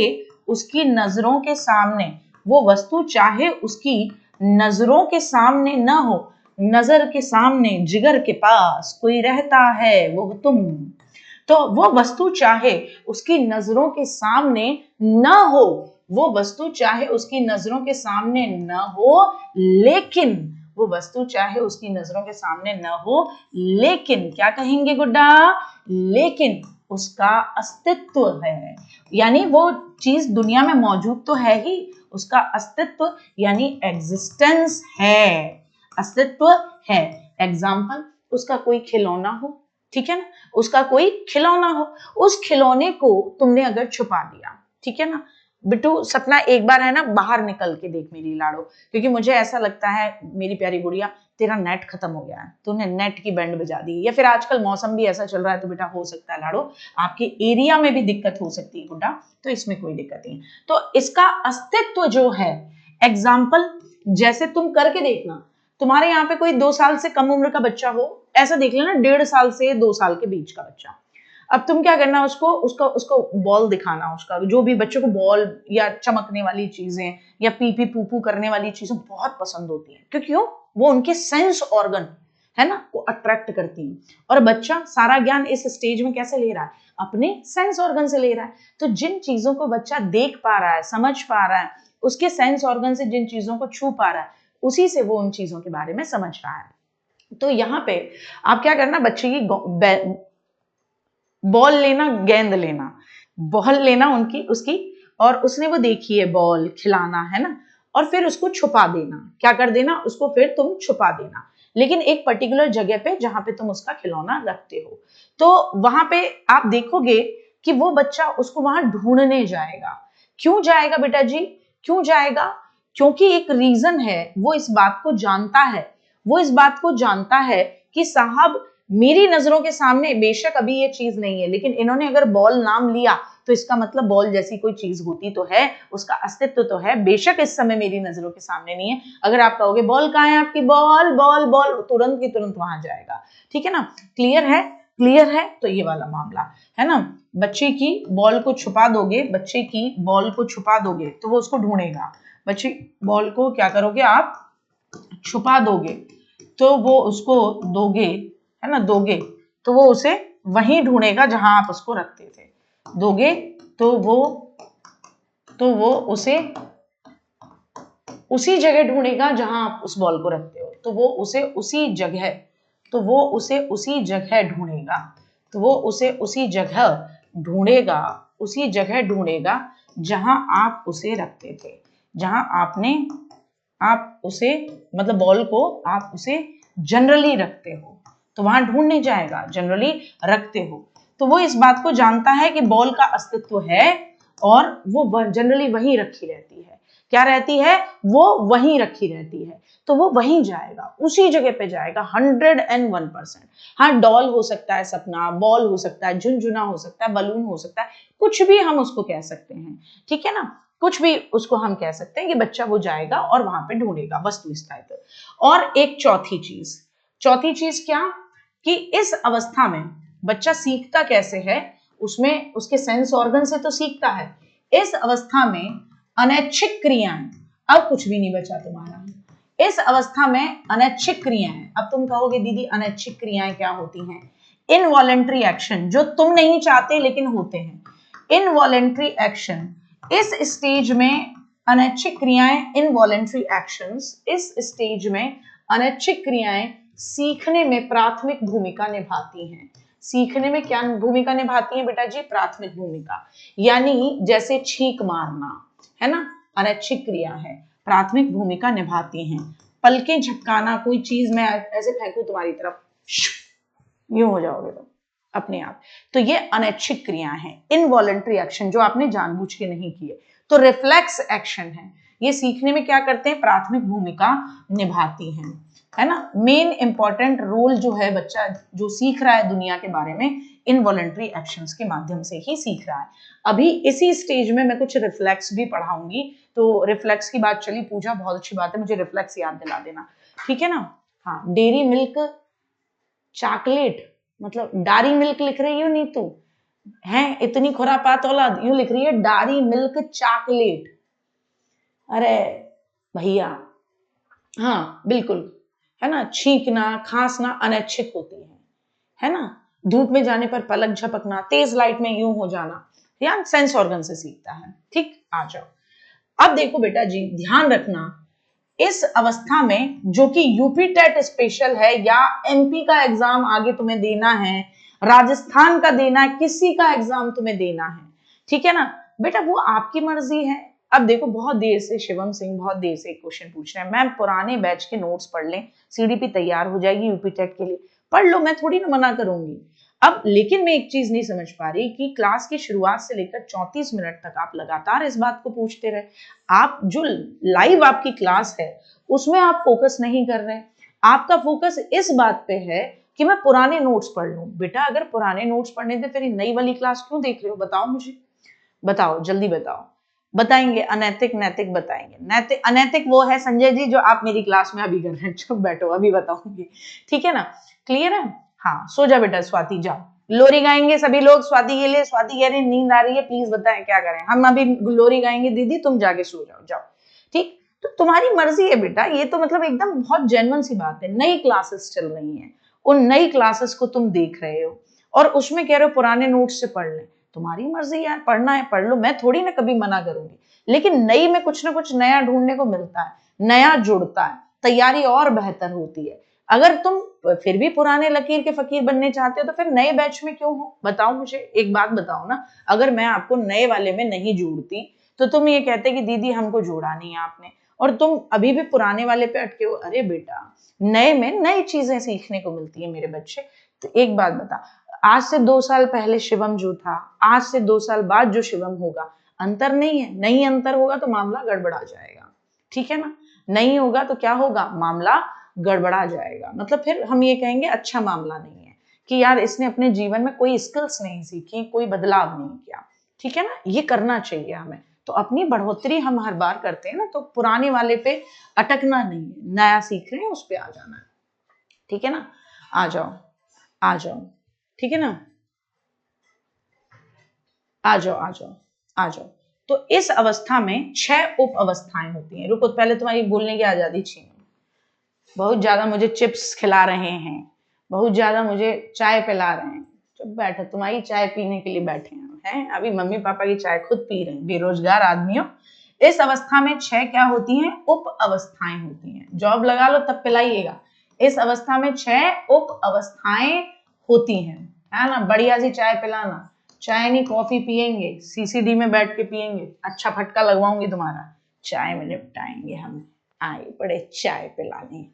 उसकी नजरों के सामने, वो वस्तु चाहे उसकी नजरों के सामने ना हो, नजर के सामने जिगर के पास कोई रहता है वो तुम, तो वो वस्तु चाहे उसकी नजरों के सामने ना हो, वो वस्तु चाहे उसकी नजरों के सामने न हो, लेकिन वो वस्तु चाहे उसकी नजरों के सामने न हो, लेकिन क्या कहेंगे गुड्डा, लेकिन उसका अस्तित्व है, यानी वो चीज दुनिया में मौजूद तो है ही, उसका अस्तित्व यानी एग्जिस्टेंस है, अस्तित्व है। एग्जाम्पल, उसका कोई खिलौना हो, ठीक है ना, उसका कोई खिलौना हो, उस खिलौने को तुमने अगर छुपा दिया, ठीक है ना बिट्टू, सपना एक बार है ना बाहर निकल के देख मेरी लाड़ो, क्योंकि मुझे ऐसा लगता है मेरी प्यारी गुड़िया तेरा नेट खत्म हो गया है, तूने नेट की बैंड बजा दी, या फिर आजकल मौसम भी ऐसा चल रहा है, तो बेटा हो सकता है लाड़ो आपके एरिया में भी दिक्कत हो सकती है गुड्डा, तो इसमें कोई दिक्कत नहीं। तो इसका अस्तित्व जो है, एग्जाम्पल जैसे तुम करके देखना, तुम्हारे यहाँ पे कोई 2 साल से कम उम्र का बच्चा हो, ऐसा देख लेना 1.5 साल से 2 साल के बीच का बच्चा, अब तुम क्या करना, उसको बॉल दिखाना, उसका जो भी बच्चों को बॉल या चमकने वाली चीजें या पी पी पू पू करने वाली चीजें बहुत पसंद होती है, क्यों? वो उनके सेंस ऑर्गन है ना, वो अट्रैक्ट करती है। और बच्चा सारा ज्ञान इस स्टेज में कैसे ले रहा है, अपने सेंस ऑर्गन से ले रहा है। तो जिन चीजों को बच्चा देख पा रहा है, समझ पा रहा है, उसके सेंस ऑर्गन से जिन चीजों को छू पा रहा है, उसी से वो उन चीजों के बारे में समझ रहा है। तो यहाँ पे आप क्या करना, बच्चे की बॉल लेना, गेंद लेना, बॉल लेना उसकी, और उसने वो देखी है बॉल, खिलाना है ना, और फिर उसको छुपा देना, क्या कर देना, उसको फिर तुम छुपा देना, लेकिन एक पर्टिकुलर जगह पे जहां पे तुम उसका खिलौना रखते हो। तो वहां पे आप देखोगे कि वो बच्चा उसको वहां ढूंढने जाएगा। क्यों जाएगा बेटा जी, क्यों जाएगा? क्योंकि एक रीजन है, वो इस बात को जानता है, वो इस बात को जानता है कि साहब मेरी नजरों के सामने बेशक अभी ये चीज नहीं है, लेकिन इन्होंने अगर बॉल नाम लिया तो इसका मतलब बॉल जैसी कोई चीज होती तो है, उसका अस्तित्व तो है, बेशक इस समय मेरी नजरों के सामने नहीं है। अगर आप कहोगे बॉल कहाँ है आपकी, बॉल बॉल बॉल, तुरंत की तुरंत वहां जाएगा। ठीक है ना, क्लियर है, क्लियर है। तो ये वाला मामला है ना, बच्चे की बॉल को छुपा दोगे, बच्चे की बॉल को छुपा दोगे तो वो उसको ढूंढेगा। बच्चे बॉल को क्या करोगे आप, छुपा दोगे तो वो उसको दोगे, है ना, दोगे तो वो उसे वहीं ढूंढेगा जहां आप उसको रखते थे। दोगे तो वो उसे उसी जगह ढूंढेगा जहां आप उस बॉल को रखते हो, तो वो उसे उसी जगह ढूंढेगा, तो वो उसे उसी जगह ढूंढेगा, उसी जगह ढूंढेगा जहां आप उसे रखते थे, जहां आप उसे मतलब बॉल को आप उसे जनरली रखते हो, तो वहां ढूंढ नहीं जाएगा, जनरली रखते हो। तो वो इस बात को जानता है कि बॉल का अस्तित्व है और वो जनरली वहीं रखी रहती है। क्या रहती है, वो वहीं रखी रहती है, तो वो वहीं जाएगा, उसी जगह पे जाएगा 101%। हाँ, डॉल हो सकता है, सपना, बॉल हो सकता है, झुनझुना हो सकता है, बलून हो सकता है, कुछ भी हम उसको कह सकते हैं। ठीक है ना, कुछ भी उसको हम कह सकते हैं कि बच्चा वो जाएगा और वहां पे ढूंढेगा वस्तु स्थायित्व। और एक चौथी चीज क्या, कि इस अवस्था में बच्चा सीखता कैसे है, उसमें उसके सेंस ऑर्गन से तो सीखता है। इस अवस्था में अनैच्छिक क्रियाएं, अब कुछ भी नहीं बचा तुम्हारा, इस अवस्था में अनैच्छिक क्रियाएं। अब तुम कहोगे दीदी अनैच्छिक क्रियाएं क्या होती हैं, इनवॉलेंट्री एक्शन, जो तुम नहीं चाहते लेकिन होते हैं, इनवॉलेंट्री एक्शन। इस स्टेज में अनैच्छिक क्रियाएं, इनवॉलेंट्री एक्शंस, इस स्टेज में अनैच्छिक क्रियाएं सीखने में प्राथमिक भूमिका निभाती हैं। सीखने में क्या भूमिका निभाती हैं बेटा जी, प्राथमिक भूमिका। यानी जैसे छींक मारना, है ना, अनैच्छिक क्रिया है, प्राथमिक भूमिका निभाती हैं। पलकें झपकाना, कोई चीज मैं ऐसे फेंकूं तुम्हारी तरफ, यूं हो जाओगे तुम अपने आप, तो ये अनैच्छिक क्रिया है, इनवॉलेंट्री एक्शन, जो आपने जानबूझ के नहीं किए। तो रिफ्लेक्स एक्शन है, ये सीखने में क्या करते हैं, प्राथमिक भूमिका निभाती हैं, है ना। मेन इंपॉर्टेंट रोल जो है, बच्चा जो सीख रहा है दुनिया के बारे में, इनवॉलेंट्री एक्शंस के माध्यम से ही सीख रहा है। अभी इसी स्टेज में मैं कुछ रिफ्लेक्स भी पढ़ाऊंगी, तो रिफ्लेक्स की बात चली, पूजा बहुत अच्छी बात है, मुझे रिफ्लेक्स याद दिला देना, ठीक है ना। हाँ, डेयरी मिल्क चॉकलेट, मतलब डारी मिल्क लिख रही हो नीतू, है इतनी खुरापात औलाद, यूं लिख रही है डारी मिल्क चॉकलेट। अरे भैया, हाँ बिल्कुल, है ना, छींकना खांसना अनैच्छिक होती है ना। धूप में जाने पर पलक झपकना, तेज लाइट में यूं हो जाना, या सेंस ऑर्गन से सीखता है। ठीक, आ जाओ। अब देखो बेटा जी, ध्यान रखना, इस अवस्था में जो कि यूपी टेट स्पेशल है या एमपी का एग्जाम आगे तुम्हें देना है, राजस्थान का देना है, किसी का एग्जाम तुम्हें देना है, ठीक है ना बेटा, वो आपकी मर्जी है। अब देखो, बहुत देर से शिवम सिंह बहुत देर से एक क्वेश्चन पूछ रहे हैं, मैम पुराने बैच के नोट्स पढ़ लें, सीडीपी तैयार हो जाएगी यूपी टेट के लिए, पढ़ लो, मैं थोड़ी ना मना करूंगी। अब लेकिन मैं एक चीज नहीं समझ पा रही कि क्लास की शुरुआत से लेकर 34 मिनट तक आप लगातार इस बात को पूछते रहे, आप जो लाइव आपकी क्लास है उसमें आप फोकस नहीं कर रहे, आपका फोकस इस बात पे है कि मैं पुराने नोट्स पढ़ लूं। बेटा अगर पुराने नोट्स पढ़ने थे फिर नई वाली क्लास क्यों देख रहे हो, बताओ मुझे, बताओ जल्दी बताओ। बताएंगे अनैतिक नैतिक बताएंगे, नैतिक अनैतिक वो है संजय जी जो आप मेरी क्लास में अभी कर रहे हैं, चुप बैठो अभी बताऊंगी, ठीक है ना, क्लियर है। हाँ सो जा बेटा स्वाति, जाओ लोरी गाएंगे सभी लोग स्वाति के लिए, स्वाति कह रही नींद आ रही है, प्लीज बताएं क्या करें, हम अभी लोरी गाएंगे दीदी, तुम जाके सो जाओ, जाओ ठीक। तो तुम्हारी मर्जी है बेटा, ये तो मतलब एकदम बहुत जेन्युइन सी बात है, नई क्लासेस चल रही हैं, उन नई क्लासेस को तुम देख रहे हो और उसमें कह रहे हो पुराने नोट्स से पढ़ लें, तुम्हारी मर्जी यार, पढ़ना है पढ़ लो, मैं थोड़ी ना कभी मना करूंगी, लेकिन नई में कुछ ना कुछ नया ढूंढने को मिलता है, नया जुड़ता है, तैयारी और बेहतर होती है। अगर तुम फिर भी पुराने लकीर के फकीर बनने चाहते हो तो फिर नए बैच में क्यों हो, बताओ मुझे एक बात बताओ ना, अगर मैं आपको नए वाले में नहीं जोड़ती तो तुम ये कहते कि दीदी हमको जोड़ा नहीं आपने, और तुम अभी भी पुराने वाले पे अटके हो। अरे बेटा, नए में नई चीजें सीखने को मिलती है मेरे बच्चे। तो एक बात बता, आज से 2 साल पहले शिवम जो था, आज से 2 साल बाद जो शिवम होगा, अंतर नहीं है। नहीं अंतर होगा तो मामला गड़बड़ा जाएगा, ठीक है ना, नहीं होगा तो क्या होगा, मामला गड़बड़ा जाएगा, मतलब फिर हम ये कहेंगे अच्छा मामला नहीं है। कि यार इसने अपने जीवन में कोई स्किल्स नहीं सीखी, कोई बदलाव नहीं किया, ठीक है ना, ये करना चाहिए हमें। तो अपनी बढ़ोतरी हम हर बार करते हैं ना, तो पुराने वाले पे अटकना नहीं है, नया सीख रहे हैं उस पे आ जाना है, ठीक है ना। आ जाओ आ जाओ, ठीक है ना, आ जाओ आ जाओ आ जाओ। तो इस अवस्था में 6 उप अवस्थाएं होती हैं। रुको, पहले तुम्हारी बोलने की आजादी छीन। बहुत ज्यादा मुझे चिप्स खिला रहे हैं, बहुत ज्यादा मुझे चाय पिला रहे हैं। चुप बैठो, तुम्हारी चाय पीने के लिए बैठे हैं। अभी मम्मी पापा की चाय खुद पी रहे हैं, बेरोजगार आदमियों। इस अवस्था में 6 क्या होती हैं? उप अवस्थाएं होती हैं। जॉब लगा लो तब पिलाइएगा। इस अवस्था में 6 उप अवस्थाएं होती हैं, है ना। बढ़िया सी चाय पिलाना, चाय नहीं कॉफी पियेंगे, सीसीडी में बैठ के पियेंगे, अच्छा फटका लगवाऊंगी तुम्हारा, चाय में निपटाएंगे हम। आए बड़े चाय पिलाने,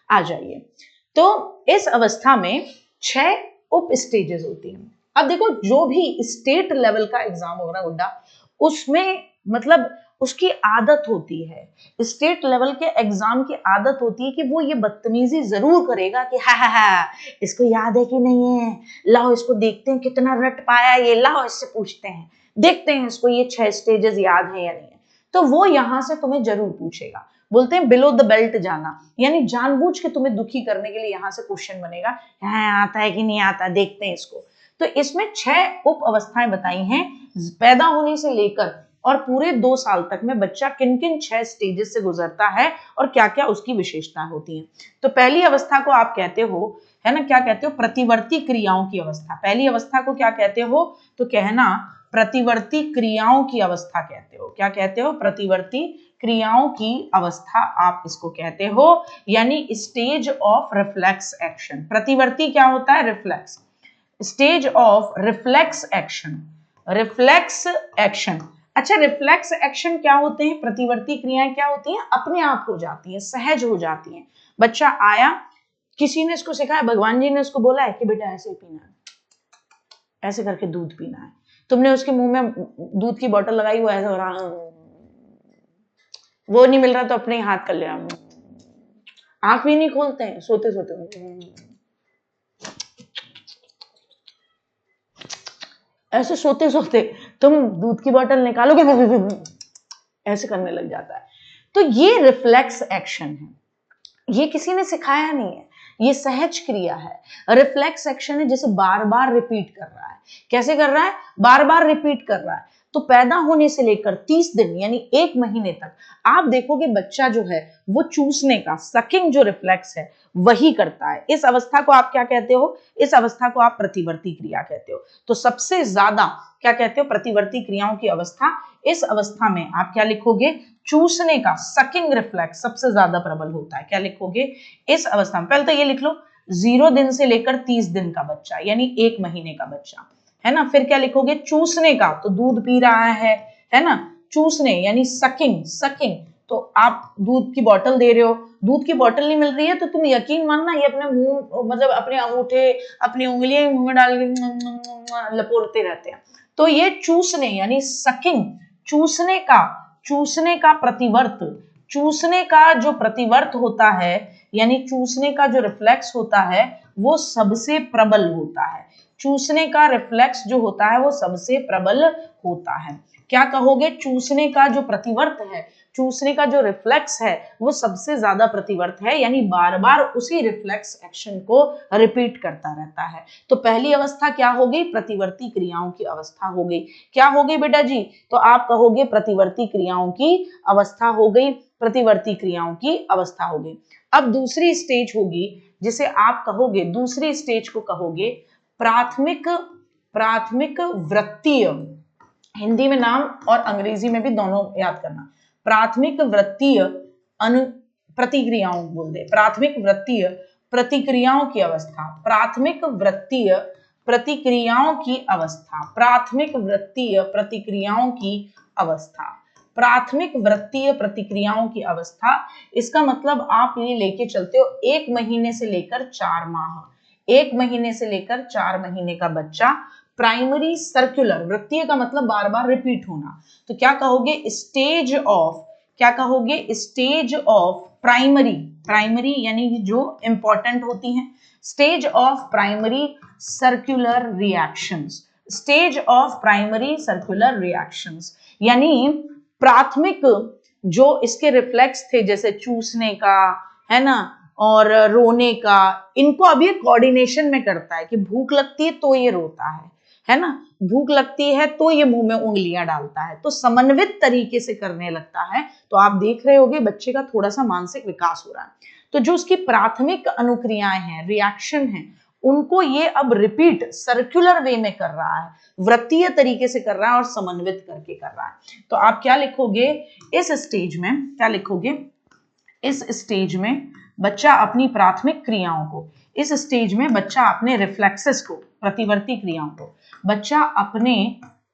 आ जाइए। तो इस अवस्था में 6 उप स्टेजेस होती हैं। अब देखो, जो भी स्टेट लेवल का एग्जाम होगा ना गुड्डा, उसमें मतलब उसकी आदत होती है, स्टेट लेवल के एग्जाम की आदत होती है कि वो ये बदतमीजी जरूर करेगा कि हा इसको याद है कि नहीं है, लाओ इसको देखते हैं कितना रट पाया ये, लाओ इससे पूछते हैं, देखते हैं इसको ये 6 स्टेजेस याद है या नहीं है। तो वो यहां से तुम्हें जरूर पूछेगा। बोलते हैं बिलो द बेल्ट जाना, यानी जानबूझ के तुम्हें दुखी करने के लिए यहां से क्वेश्चन बनेगा, हाँ आता है कि नहीं आता, देखते हैं इसको। तो इसमें 6 उप अवस्थाएं बताई हैं, पैदा होने से लेकर और पूरे 2 साल तक में बच्चा किन किन 6 स्टेजेस से गुजरता है और क्या क्या उसकी विशेषताएं होती हैं। तो पहली अवस्था को आप कहते हो, है ना, क्या कहते हो? प्रतिवर्ती क्रियाओं की अवस्था। पहली अवस्था को क्या कहते हो? तो कहना प्रतिवर्ती क्रियाओं की अवस्था कहते हो। क्या कहते हो? प्रतिवर्ती क्रियाओं की अवस्था आप इसको कहते हो, यानी स्टेज ऑफ रिफ्लेक्स एक्शन। प्रतिवर्ती क्या होता है? Reflex, stage of reflex action, reflex action. अच्छा, रिफ्लेक्स एक्शन क्या होते हैं? प्रतिवर्ती क्रियाएं क्या होती हैं? अपने आप हो जाती हैं, सहज हो जाती हैं। बच्चा आया, किसी ने इसको सिखाया, भगवान जी ने उसको बोला है कि बेटा ऐसे पीना है, ऐसे करके दूध पीना है। तुमने उसके मुंह में दूध की बोतल लगाई, वो ऐसा हो रहा, वो नहीं मिल रहा तो अपने ही हाथ कर ले रहा, आंख भी नहीं खोलते हैं सोते सोते, ऐसे सोते सोते तुम दूध की बोतल निकालोगे, ऐसे करने लग जाता है। तो ये रिफ्लेक्स एक्शन है, ये किसी ने सिखाया नहीं है, ये सहज क्रिया है। रिफ्लेक्स एक्शन है, जैसे बार बार रिपीट कर रहा है। कैसे कर रहा है? बार बार रिपीट कर रहा है। तो पैदा होने से लेकर 30 दिन यानी 1 महीने तक आप देखोगे बच्चा जो है वो चूसने का, सकिंग जो रिफ्लेक्स है वही करता है। इस अवस्था को आप क्या कहते हो? इस अवस्था को आप प्रतिवर्ती क्रिया कहते हो। तो सबसे ज्यादा क्या कहते हो? प्रतिवर्ती क्रियाओं की अवस्था। इस अवस्था में आप क्या लिखोगे? चूसने का, सकिंग रिफ्लेक्स सबसे ज्यादा प्रबल होता है। क्या लिखोगे इस अवस्था में? पहले तो ये लिख लो, 0 दिन से लेकर 30 दिन का बच्चा, यानी 1 महीने का बच्चा, है ना। फिर क्या लिखोगे? चूसने का, तो दूध पी रहा है ना। चूसने यानी सकिंग, सकिंग तो आप दूध की बोतल दे रहे हो, दूध की बोतल नहीं मिल रही है तो तुम यकीन मानना ये अपने मुंह, मतलब अपने अंगूठे, अपनी उंगलियां मुंह में डाल के लपोड़ते रहते हैं। तो ये चूसने यानी सकिंग, चूसने का, चूसने का प्रतिवर्त, चूसने का जो प्रतिवर्त होता है, यानी चूसने का जो रिफ्लेक्स होता है वो सबसे प्रबल होता है। चूसने का रिफ्लेक्स जो होता है वो सबसे प्रबल होता है। क्या कहोगे? चूसने का जो प्रतिवर्त है, चूसने का जो रिफ्लेक्स है वो सबसे ज्यादा प्रतिवर्त है, यानी बार बार उसी रिफ्लेक्स एक्शन को रिपीट करता रहता है। तो पहली अवस्था क्या हो गई? प्रतिवर्ती क्रियाओं की अवस्था हो गई। क्या हो गई बेटा जी? तो आप कहोगे प्रतिवर्ती क्रियाओं की अवस्था हो गई, प्रतिवर्ती क्रियाओं की अवस्था हो गई। अब दूसरी स्टेज होगी जिसे आप कहोगे, दूसरी स्टेज को कहोगे प्राथमिक, प्राथमिक वृत्तीय, हिंदी में नाम और अंग्रेजी में भी दोनों याद करना। प्राथमिक वृत्तीय प्रतिक्रियाओं बोल दे, प्राथमिक वृत्तीय प्रतिक्रियाओं की अवस्था, प्राथमिक वृत्तीय प्रतिक्रियाओं की अवस्था, प्राथमिक वृत्तीय प्रतिक्रियाओं की अवस्था, प्राथमिक वृत्तीय प्रतिक्रियाओं की अवस्था। इसका मतलब आप ये लेके चलते हो 1 महीने से लेकर 4 माह, 1 महीने से लेकर 4 महीने का बच्चा प्राइमरी सर्कुलर, वृत्तीय का मतलब बार बार रिपीट होना, तो क्या कहोगे? स्टेज ऑफ क्या कहोगे? स्टेज ऑफ प्राइमरी, प्राइमरी यानी जो इंपॉर्टेंट होती हैं, stage of primary circular reactions, stage of primary circular reactions यानी प्राथमिक जो इसके रिफ्लेक्स थे जैसे चूसने का, है ना, और रोने का, इनको अब ये कोऑर्डिनेशन में करता है कि भूख लगती है तो ये रोता है ना, भूख लगती है तो ये मुंह में उंगलियां डालता है, तो समन्वित तरीके से करने लगता है। तो आप देख रहे होगे बच्चे का थोड़ा सा मानसिक विकास हो रहा है। तो जो उसकी प्राथमिक अनुक्रियाएं हैं, रिएक्शन है, उनको ये अब रिपीट सर्कुलर वे में कर रहा है, वृत्तीय तरीके से कर रहा है और समन्वित करके कर रहा है। तो आप क्या लिखोगे इस स्टेज में? क्या लिखोगे इस स्टेज में? बच्चा अपनी प्राथमिक क्रियाओं को, इस स्टेज में बच्चा अपने रिफ्लेक्सेस को, प्रतिवर्ती क्रियाओं को, बच्चा अपने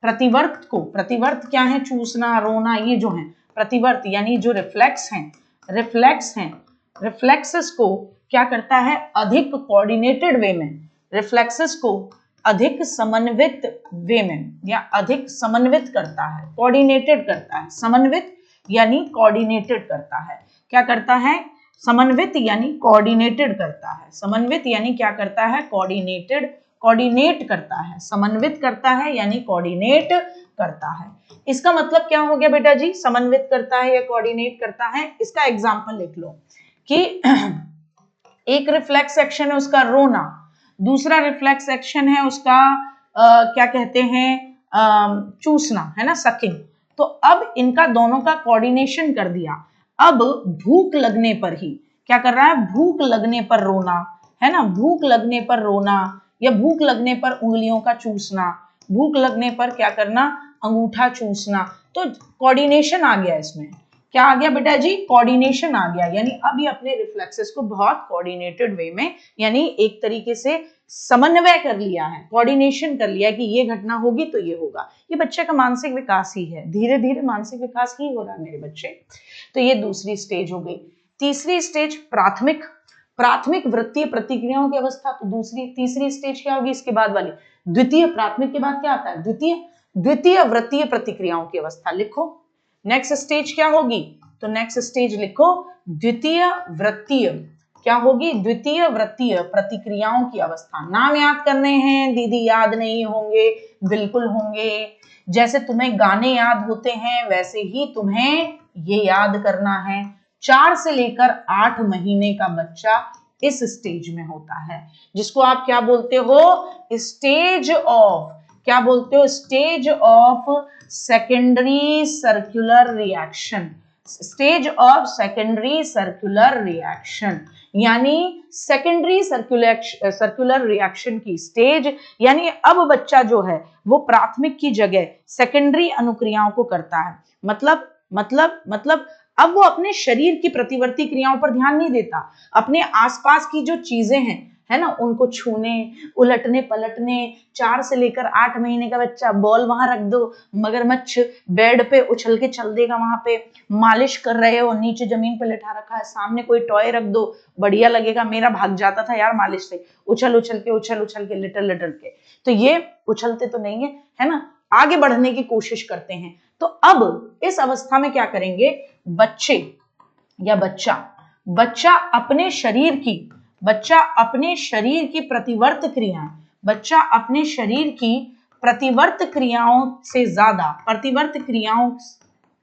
प्रतिवर्त को, प्रतिवर्त क्या है? चूसना, रोना, ये जो है प्रतिवर्त यानी जो रिफ्लेक्स हैं, रिफ्लेक्स हैं, रिफ्लेक्सेस को क्या करता है? अधिक कोऑर्डिनेटेड वे में, रिफ्लेक्सेस को अधिक समन्वित वे में या अधिक समन्वित करता है, कोऑर्डिनेटेड करता है। समन्वित यानी कोऑर्डिनेटेड करता है। क्या करता है? समन्वित यानी कोऑर्डिनेटेड करता है। समन्वित यानी क्या करता है? कोऑर्डिनेटेड, कोऑर्डिनेट करता है, समन्वित करता है यानी कोऑर्डिनेट करता है। इसका मतलब क्या हो गया बेटा जी? समन्वित करता है या कोऑर्डिनेट करता है। इसका एग्जांपल लिख लो कि एक रिफ्लेक्स एक्शन है उसका रोना, दूसरा रिफ्लेक्स एक्शन है उसका क्या कहते हैं, चूसना, है ना, सकिंग। तो अब इनका दोनों का कोऑर्डिनेशन कर दिया। अब भूख लगने पर ही क्या कर रहा है? भूख लगने पर रोना, है ना, भूख लगने पर रोना या भूख लगने पर उंगलियों का चूसना, भूख लगने पर क्या करना? अंगूठा चूसना। तो कोऑर्डिनेशन आ गया इसमें। क्या आ गया बेटा जी? कोऑर्डिनेशन आ गया, यानी अब ये अपने रिफ्लेक्सेस को बहुत कोऑर्डिनेटेड वे में यानी एक तरीके से समन्वय कर लिया है, कोऑर्डिनेशन कर लिया कि ये घटना होगी तो ये होगा। ये बच्चे का मानसिक विकास ही है, धीरे धीरे मानसिक विकास ही हो रहा है मेरे बच्चे। तो ये दूसरी स्टेज हो गई। तीसरी स्टेज प्राथमिक, प्राथमिक वृत्तीय प्रतिक्रियाओं की अवस्था। तो तीसरी स्टेज क्या होगी इसके बाद वाली? द्वितीय। प्राथमिक के बाद क्या आता है? द्वितीय। द्वितीय वृत्तीय प्रतिक्रियाओं की अवस्था लिखो। नेक्स्ट स्टेज क्या होगी? तो नेक्स्ट स्टेज लिखो द्वितीय वृत्तीय। क्या होगी? द्वितीय वृत्तीय प्रतिक्रियाओं की अवस्था। नाम याद करने हैं दीदी, याद नहीं होंगे? बिल्कुल होंगे। जैसे तुम्हें गाने याद होते हैं वैसे ही तुम्हें ये याद करना है। 4 से लेकर 8 महीने का बच्चा इस स्टेज में होता है, जिसको आप क्या बोलते हो? स्टेज ऑफ, क्या बोलते हो? Stage of secondary circular reaction. Stage of secondary circular reaction यानी सेकेंडरी सर्कुलर रिएक्शन की स्टेज, यानी अब बच्चा जो है वो प्राथमिक की जगह सेकेंडरी अनुक्रियाओं को करता है। मतलब अब वो अपने शरीर की प्रतिवर्ती क्रियाओं पर ध्यान नहीं देता, अपने आसपास की जो चीजें हैं, है ना, उनको छूने, उलटने पलटने। 4 से लेकर 8 महीने का बच्चा, बॉल वहां रख दो, मगरमच्छ बेड पे उछल के चल देगा, वहां पे मालिश कर रहे हो, नीचे जमीन पे लेटा रखा है, सामने कोई टॉय रख दो, बढ़िया लगेगा। मेरा भाग जाता था यार मालिश से, उछल उछल के लिटल के। तो ये उछलते तो नहीं है ना, आगे बढ़ने की कोशिश करते हैं। तो अब इस अवस्था में क्या करेंगे बच्चे या बच्चा अपने शरीर की प्रतिवर्त क्रियाएं, बच्चा अपने शरीर की प्रतिवर्त क्रियाओं से ज्यादा, प्रतिवर्त क्रियाओं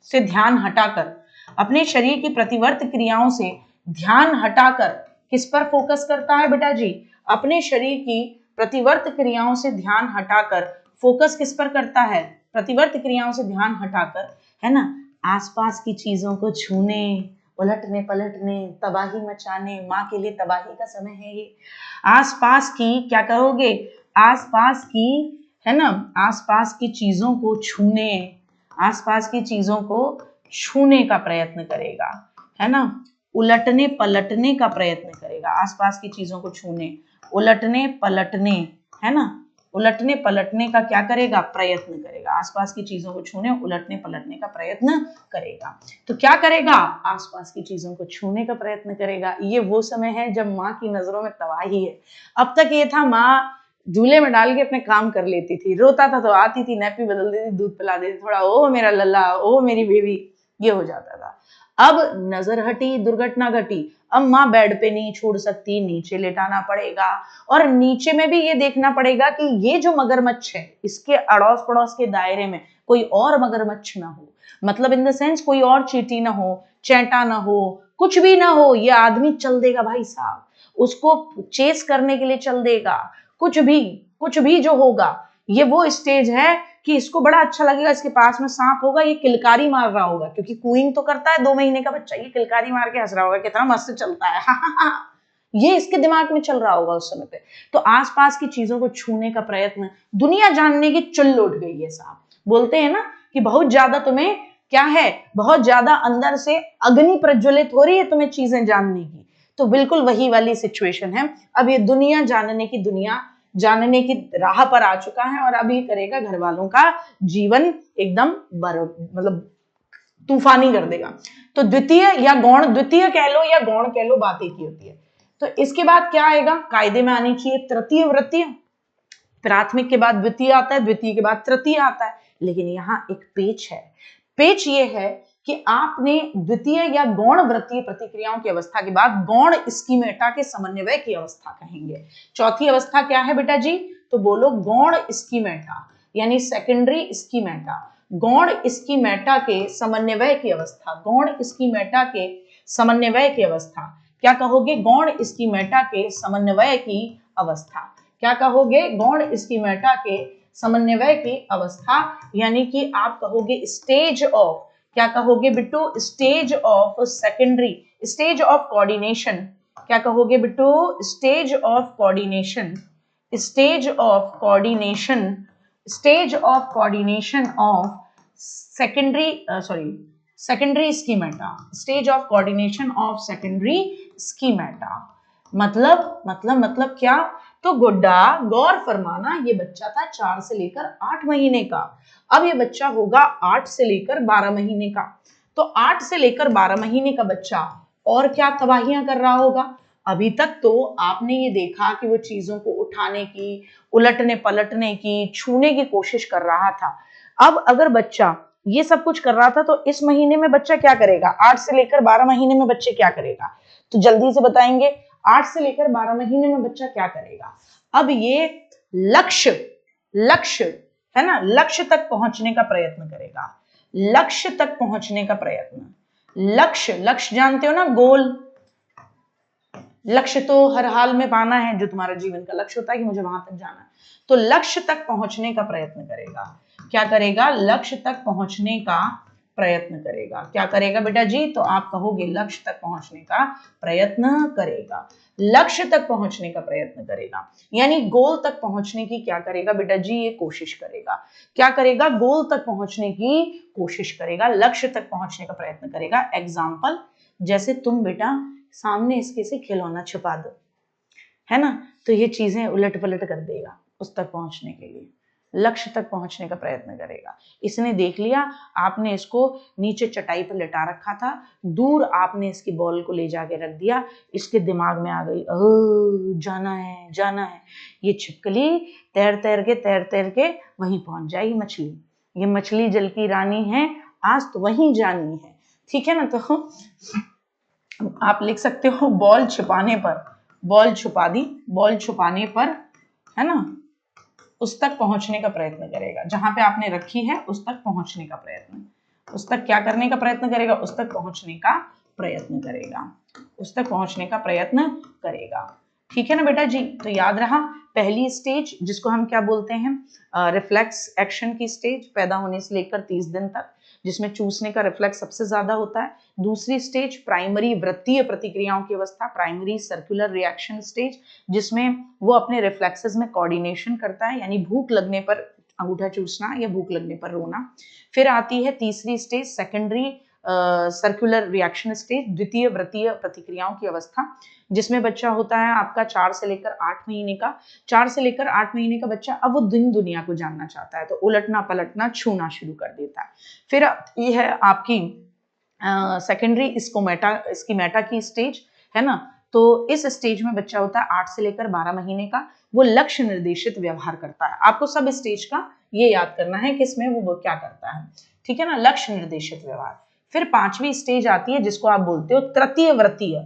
से ध्यान हटाकर, अपने शरीर की प्रतिवर्त क्रियाओं से ध्यान हटाकर किस पर फोकस करता है बेटा जी? अपने शरीर की प्रतिवर्त क्रियाओं से ध्यान हटाकर फोकस किस पर करता है? प्रतिवर्त क्रियाओं से ध्यान हटाकर, है ना, आसपास की चीजों को छूने, उलटने पलटने, तबाही मचाने। माँ के लिए तबाही का समय है ये। आसपास की क्या करोगे? आसपास की, है ना, आसपास की चीजों को छूने, आसपास की चीजों को छूने का प्रयत्न करेगा, है ना, उलटने पलटने का प्रयत्न करेगा। आसपास की चीजों को छूने, उलटने पलटने, है ना, उलटने पलटने का क्या करेगा? प्रयत्न करेगा। आसपास की चीजों को छूने, उलटने पलटने का प्रयत्न करेगा। तो क्या करेगा? आसपास की चीजों को छूने का प्रयत्न करेगा। ये वो समय है जब माँ की नजरों में तबाही है। अब तक ये था माँ झूले में डाल के अपने काम कर लेती थी, रोता था तो आती थी, नैपी बदल देती, दूध पिला देती, थोड़ा ओ मेरा लल्ला, ओ मेरी बेबी, ये हो जाता था। अब नजर हटी, दुर्घटना घटी, अब माँ बेड पे नहीं छोड़ सकती, नीचे लेटाना पड़ेगा, और नीचे में भी ये देखना पड़ेगा कि ये जो मगरमच्छ है इसके अड़ोस पड़ोस के दायरे में कोई और मगरमच्छ ना हो, मतलब इन द सेंस कोई और चींटी ना हो, चैंटा ना हो, कुछ भी ना हो, ये आदमी चल देगा भाई साहब, उसको चेस करने के लिए चल देगा, कुछ भी जो होगा। ये वो स्टेज है कि इसको बड़ा अच्छा लगेगा, इसके पास में सांप होगा, ये किलकारी मार रहा होगा, क्योंकि कूइंग तो करता है 2 महीने का बच्चा, ये किलकारी मार के हंस रहा होगा, कितना मस्त चलता है ये इसके दिमाग में चल रहा होगा उस समय पे। तो आसपास की चीजों को छूने का प्रयत्न, दुनिया जानने की चुल्ल उठ गई है साहब। बोलते हैं ना कि बहुत ज्यादा तुम्हें क्या है, बहुत ज्यादा अंदर से अग्नि प्रज्वलित हो रही है तुम्हें चीजें जानने की, तो बिल्कुल वही वाली सिचुएशन है। अब ये दुनिया जानने की राह पर आ चुका है, और अब ये करेगा घर वालों का जीवन एकदम मतलब तूफानी कर देगा। तो द्वितीय या गौण, द्वितीय कह लो या गौण कह लो, बात एक ही होती है। तो इसके बाद क्या आएगा, कायदे में आनी चाहिए तृतीय वृत्तीय। प्राथमिक के बाद द्वितीय आता है, द्वितीय के बाद तृतीय आता है, लेकिन यहाँ एक पेच है। पेच ये है कि आपने द्वितीय या गौण वृत्तीय प्रतिक्रियाओं की अवस्था के बाद गौण स्कीमेटा के समन्वय की अवस्था कहेंगे। चौथी अवस्था क्या है बेटा जी, तो बोलो गौण स्कीमेटा, यानी सेकेंडरी स्कीमेटा, गौण स्कीमेटा के समन्वय की अवस्था, गौण स्कीमेटा के समन्वय की अवस्था। क्या कहोगे, गौण स्कीमेटा के समन्वय की अवस्था। क्या कहोगे, गौण स्कीमेटा के समन्वय की अवस्था, यानी कि आप कहोगे स्टेज ऑफ, क्या कहोगे Bittu, stage of secondary, stage of coordination. क्या कहोगे Bittu, stage of coordination, stage of coordination, stage of coordination of secondary schemata, stage of coordination of secondary schemata. मतलब क्या, तो गुड्डा गौर फरमाना, ये बच्चा था 4 से लेकर 8 महीने का, अब ये बच्चा होगा 8 से लेकर 12 महीने का। तो 8 से लेकर 12 महीने का बच्चा और क्या तबाहियां कर रहा होगा। अभी तक तो आपने ये देखा कि वो चीजों को उठाने की, उलटने पलटने की, छूने की कोशिश कर रहा था। अब अगर बच्चा ये सब कुछ कर रहा था, तो इस महीने में बच्चा क्या करेगा, 8 से लेकर 12 महीने में बच्चे क्या करेगा, तो जल्दी से बताएंगे, 8 से लेकर 12 महीने में बच्चा क्या करेगा। अब ये लक्ष्य है ना, लक्ष्य तक पहुंचने का प्रयत्न करेगा, लक्ष्य तक पहुंचने का प्रयत्न। लक्ष्य जानते हो ना, गोल, लक्ष्य तो हर हाल में पाना है, जो तुम्हारा जीवन का लक्ष्य होता है कि मुझे वहां तक जाना है, तो लक्ष्य तक पहुंचने का प्रयत्न करेगा। क्या करेगा, लक्ष्य तक पहुंचने का प्रयत्न करेगा। क्या करेगा बेटा जी, तो आप कहोगे लक्ष्य तक पहुंचने का प्रयत्न करेगा, लक्ष्य तक पहुंचने का प्रयत्न करेगा, यानी गोल तक पहुंचने की क्या करेगा बेटा जी, ये कोशिश करेगा। क्या करेगा, गोल तक पहुंचने की कोशिश करेगा, लक्ष्य तक पहुंचने का प्रयत्न करेगा। एग्जाम्पल, जैसे तुम बेटा सामने इसके से खिलौना छुपा दो, है ना, तो ये चीजें उलट पलट कर देगा, उस तक पहुंचने के लिए लक्ष्य तक पहुंचने का प्रयत्न करेगा। इसने देख लिया आपने इसको नीचे चटाई पर लिटा रखा था, दूर आपने इसकी बॉल को ले जाके रख दिया, इसके दिमाग में आ गई जाना है। ये छिपकली तैर तैर के वहीं पहुंच जाएगी मछली, ये मछली जल की रानी है, आज तो वहीं जानी है। ठीक है ना, तो आप लिख सकते हो बॉल छुपाने पर, बॉल छुपा दी, बॉल छुपाने पर, है ना, उस तक पहुंचने का प्रयत्न करेगा, जहां पे आपने रखी है उस तक पहुंचने का प्रयत्न, उस तक क्या करने का प्रयत्न करेगा, उस तक पहुंचने का प्रयत्न करेगा, उस तक पहुंचने का प्रयत्न करेगा। ठीक है ना बेटा जी, तो याद रहा, पहली स्टेज जिसको हम क्या बोलते हैं, रिफ्लेक्स एक्शन की स्टेज, पैदा होने से लेकर 30 दिन तक, जिसमें चूसने का रिफ्लेक्स सबसे ज्यादा होता है। दूसरी स्टेज प्राइमरी वृत्तीय प्रतिक्रियाओं की अवस्था, प्राइमरी सर्कुलर रिएक्शन स्टेज, जिसमें वो अपने रिफ्लेक्सेस में कोऑर्डिनेशन करता है, यानी भूख लगने पर अंगूठा चूसना या भूख लगने पर रोना। फिर आती है तीसरी stage secondary circular reaction stage, द्वितीय वृत्तीय प्रतिक्रियाओं की अवस्था, जिसमें बच्चा होता है आपका 4 से लेकर 8 महीने का। 4 से लेकर 8 महीने का बच्चा अब वो दुनिया को जानना चाहता है, तो उलटना पलटना छूना शुरू कर देता है। फिर ये है आपकी सेकेंडरी स्कीमेटा की स्टेज, है ना, तो इस स्टेज में बच्चा होता है 8 से लेकर 12 महीने का, वो लक्ष्य निर्देशित व्यवहार करता है। आपको सब स्टेज का ये याद करना है कि इसमें वो क्या करता है, ठीक है ना, लक्ष्य निर्देशित व्यवहार। फिर पांचवी स्टेज आती है जिसको आप बोलते हो तृतीय व्रतीय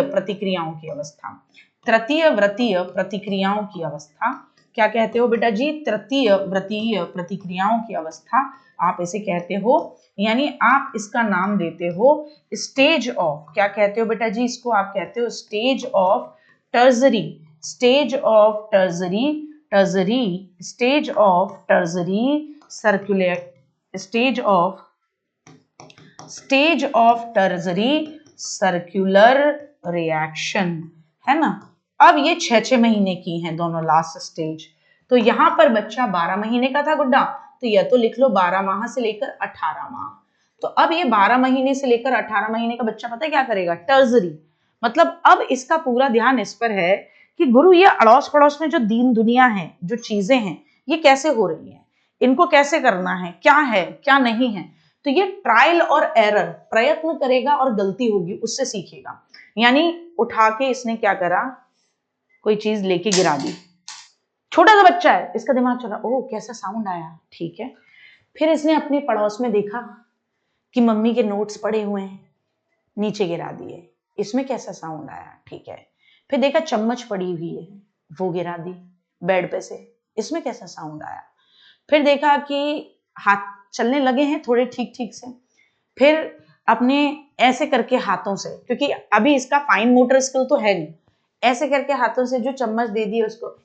प्रतिक्रियाओं की अवस्था। तृतीय व्रतीय प्रतिक्रियाओं की अवस्था क्या कहते हो बेटा जी? तृतीय व्रतीय प्रतिक्रियाओं की अवस्था आप इसे कहते हो, यानी आप इसका नाम देते हो स्टेज ऑफ, क्या कहते हो बेटा जी? इसको आप कहते हो stage of टर्जरी, stage of टर्जरी, stage of टर्जरी circular, stage of टर्जरी circular reaction, है ना। अब ये 6-6 महीने की हैं दोनों लास्ट स्टेज। तो यहां पर बच्चा 12 महीने का था गुड्डा, तो यह तो लिख लो 12 माह से लेकर 18 माह। तो अब ये 12 महीने से लेकर 18 महीने का बच्चा पता है क्या करेगा? टर्जरी, मतलब अब इसका पूरा ध्यान इस पर है कि गुरु ये अड़ोस पड़ोस में जो दीन दुनिया है, जो चीजें हैं, ये कैसे हो रही हैं, इनको कैसे करना है, क्या नहीं है। तो ये ट्रायल और एरर, प्रयत्न करेगा और गलती होगी उससे सीखेगा। यानी उठा के इसने क्या करा, कोई चीज लेके गिरा दी, छोटा सा बच्चा है, इसका दिमाग चला, ओह कैसा साउंड आया, ठीक है। फिर इसने अपने पड़ोस में देखा कि मम्मी के नोट्स पड़े हुए हैं, नीचे गिरा दिए, इसमें कैसा साउंड आया, ठीक है। फिर देखा चम्मच पड़ी हुई है, वो गिरा दी बेड पे से, इसमें कैसा साउंड आया। फिर देखा कि हाथ चलने लगे हैं थोड़े ठीक ठीक से, फिर अपने ऐसे करके हाथों से, क्योंकि अभी इसका फाइन मोटर स्किल तो है नहीं, ऐसे करके हाथों से जो चम्मच दे दी उसको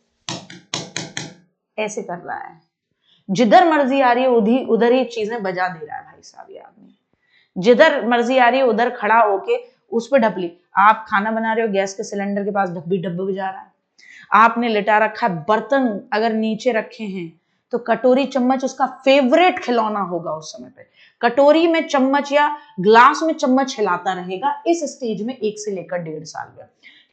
ऐसे कर रहा है, जिधर मर्जी आ रही है उधर ही चीजें बजा दे रहा है भाई साहब ये आदमी, जिधर मर्जी आ रही है उधर खड़ा होके उस पर ढपली। आप खाना बना रहे हो, गैस के सिलेंडर के पास डब्बी बजा रहा है, आपने लिटा रखा है, बर्तन अगर नीचे रखे हैं तो कटोरी चम्मच उसका फेवरेट खिलौना होगा उस समय पे, कटोरी में चम्मच या ग्लास में चम्मच हिलाता रहेगा इस स्टेज में 1 से लेकर 1.5 साल में।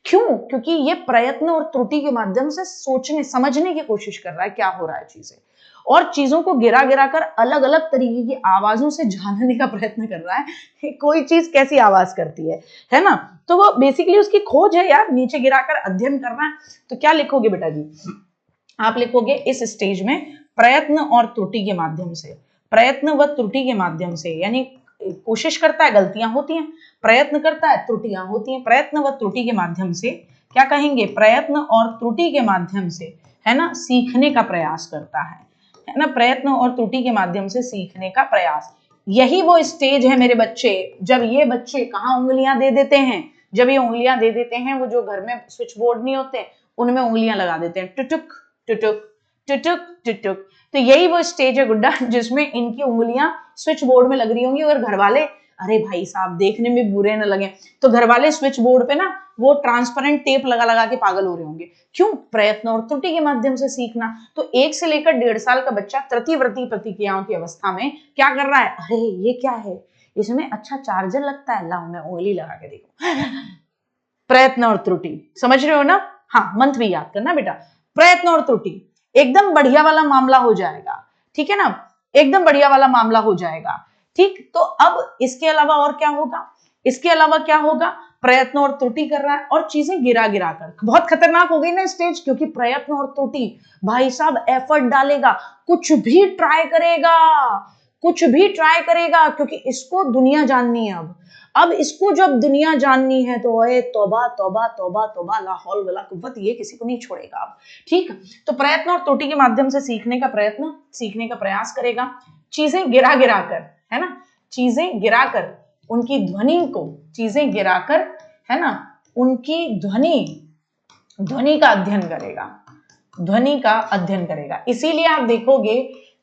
क्यों? क्योंकि ये प्रयत्न और त्रुटि के माध्यम से सोचने समझने की कोशिश कर रहा है क्या हो रहा है चीजें, और चीजों को गिरा गिरा कर अलग अलग तरीके की आवाजों से जानने का प्रयत्न कर रहा है कि कोई चीज कैसी आवाज करती है ना। तो वो बेसिकली उसकी खोज है यार, नीचे गिराकर अध्ययन करना है। तो क्या लिखोगे बेटा जी? आप लिखोगे इस स्टेज में प्रयत्न और त्रुटि के माध्यम से, प्रयत्न व त्रुटि के माध्यम से, यानी कोशिश करता है गलतियां होती हैं, प्रयत्न करता है त्रुटियां होती हैं, प्रयत्न व त्रुटि के माध्यम से क्या कहेंगे? प्रयत्न और त्रुटि के माध्यम से, है ना, सीखने का प्रयास करता है ना, प्रयत्न और त्रुटि के माध्यम से सीखने का प्रयास। यही वो स्टेज है मेरे बच्चे, जब ये बच्चे कहाँ उंगलियां दे देते हैं, जब ये उंगलियां दे देते हैं, वो जो घर में स्विच बोर्ड नहीं होते उनमें उंगलियां लगा देते हैं, टुटुक टुटुक टुटुक टुटुक। तो यही वो स्टेज है गुड्डा जिसमें इनकी उंगलियां स्विच बोर्ड में लग रही होंगी, और घर वाले, अरे भाई साहब देखने में बुरे न लगे, तो घर वाले स्विच बोर्ड पे ना वो ट्रांसपेरेंट टेप लगा लगा के पागल हो रहे होंगे। क्यों? प्रयत्न और त्रुटि के माध्यम से सीखना। तो 1 से लेकर 1.5 साल का बच्चा तृतीयव्रती प्रतिक्रियाओं की अवस्था में क्या कर रहा है? अरे ये क्या है, इसमें अच्छा चार्जर लगता है, लाओ मैं उंगली लगा के देखो। प्रयत्न और त्रुटि, समझ रहे हो ना? हाँ, मंत्र भी याद करना बेटा। प्रयत्न और त्रुटि एकदम बढ़िया वाला मामला हो जाएगा, ठीक है ना, एकदम बढ़िया वाला मामला हो जाएगा। ठीक, तो अब इसके अलावा और क्या होगा? इसके अलावा क्या होगा? प्रयत्न और त्रुटि कर रहा है और चीजें गिरा गिरा कर, बहुत खतरनाक हो गई ना स्टेज, क्योंकि प्रयत्न और त्रुटि, भाई साहब एफर्ट डालेगा, कुछ भी ट्राई करेगा, कुछ भी ट्राई करेगा, क्योंकि इसको दुनिया जाननी है। अब इसको जब दुनिया जाननी है तो ओए तौबा तौबा तौबा तौबा, ला हौल वला कुव्वत, ये किसी को नहीं छोड़ेगा अब। ठीक, तो प्रयत्न और त्रुटि के माध्यम से सीखने का प्रयत्न, सीखने का प्रयास करेगा, चीजें गिरा गिरा कर, है ना, चीजें गिराकर उनकी ध्वनि को, चीजें गिराकर, है ना, उनकी ध्वनि का अध्ययन करेगा, ध्वनि का अध्ययन करेगा। इसीलिए आप देखोगे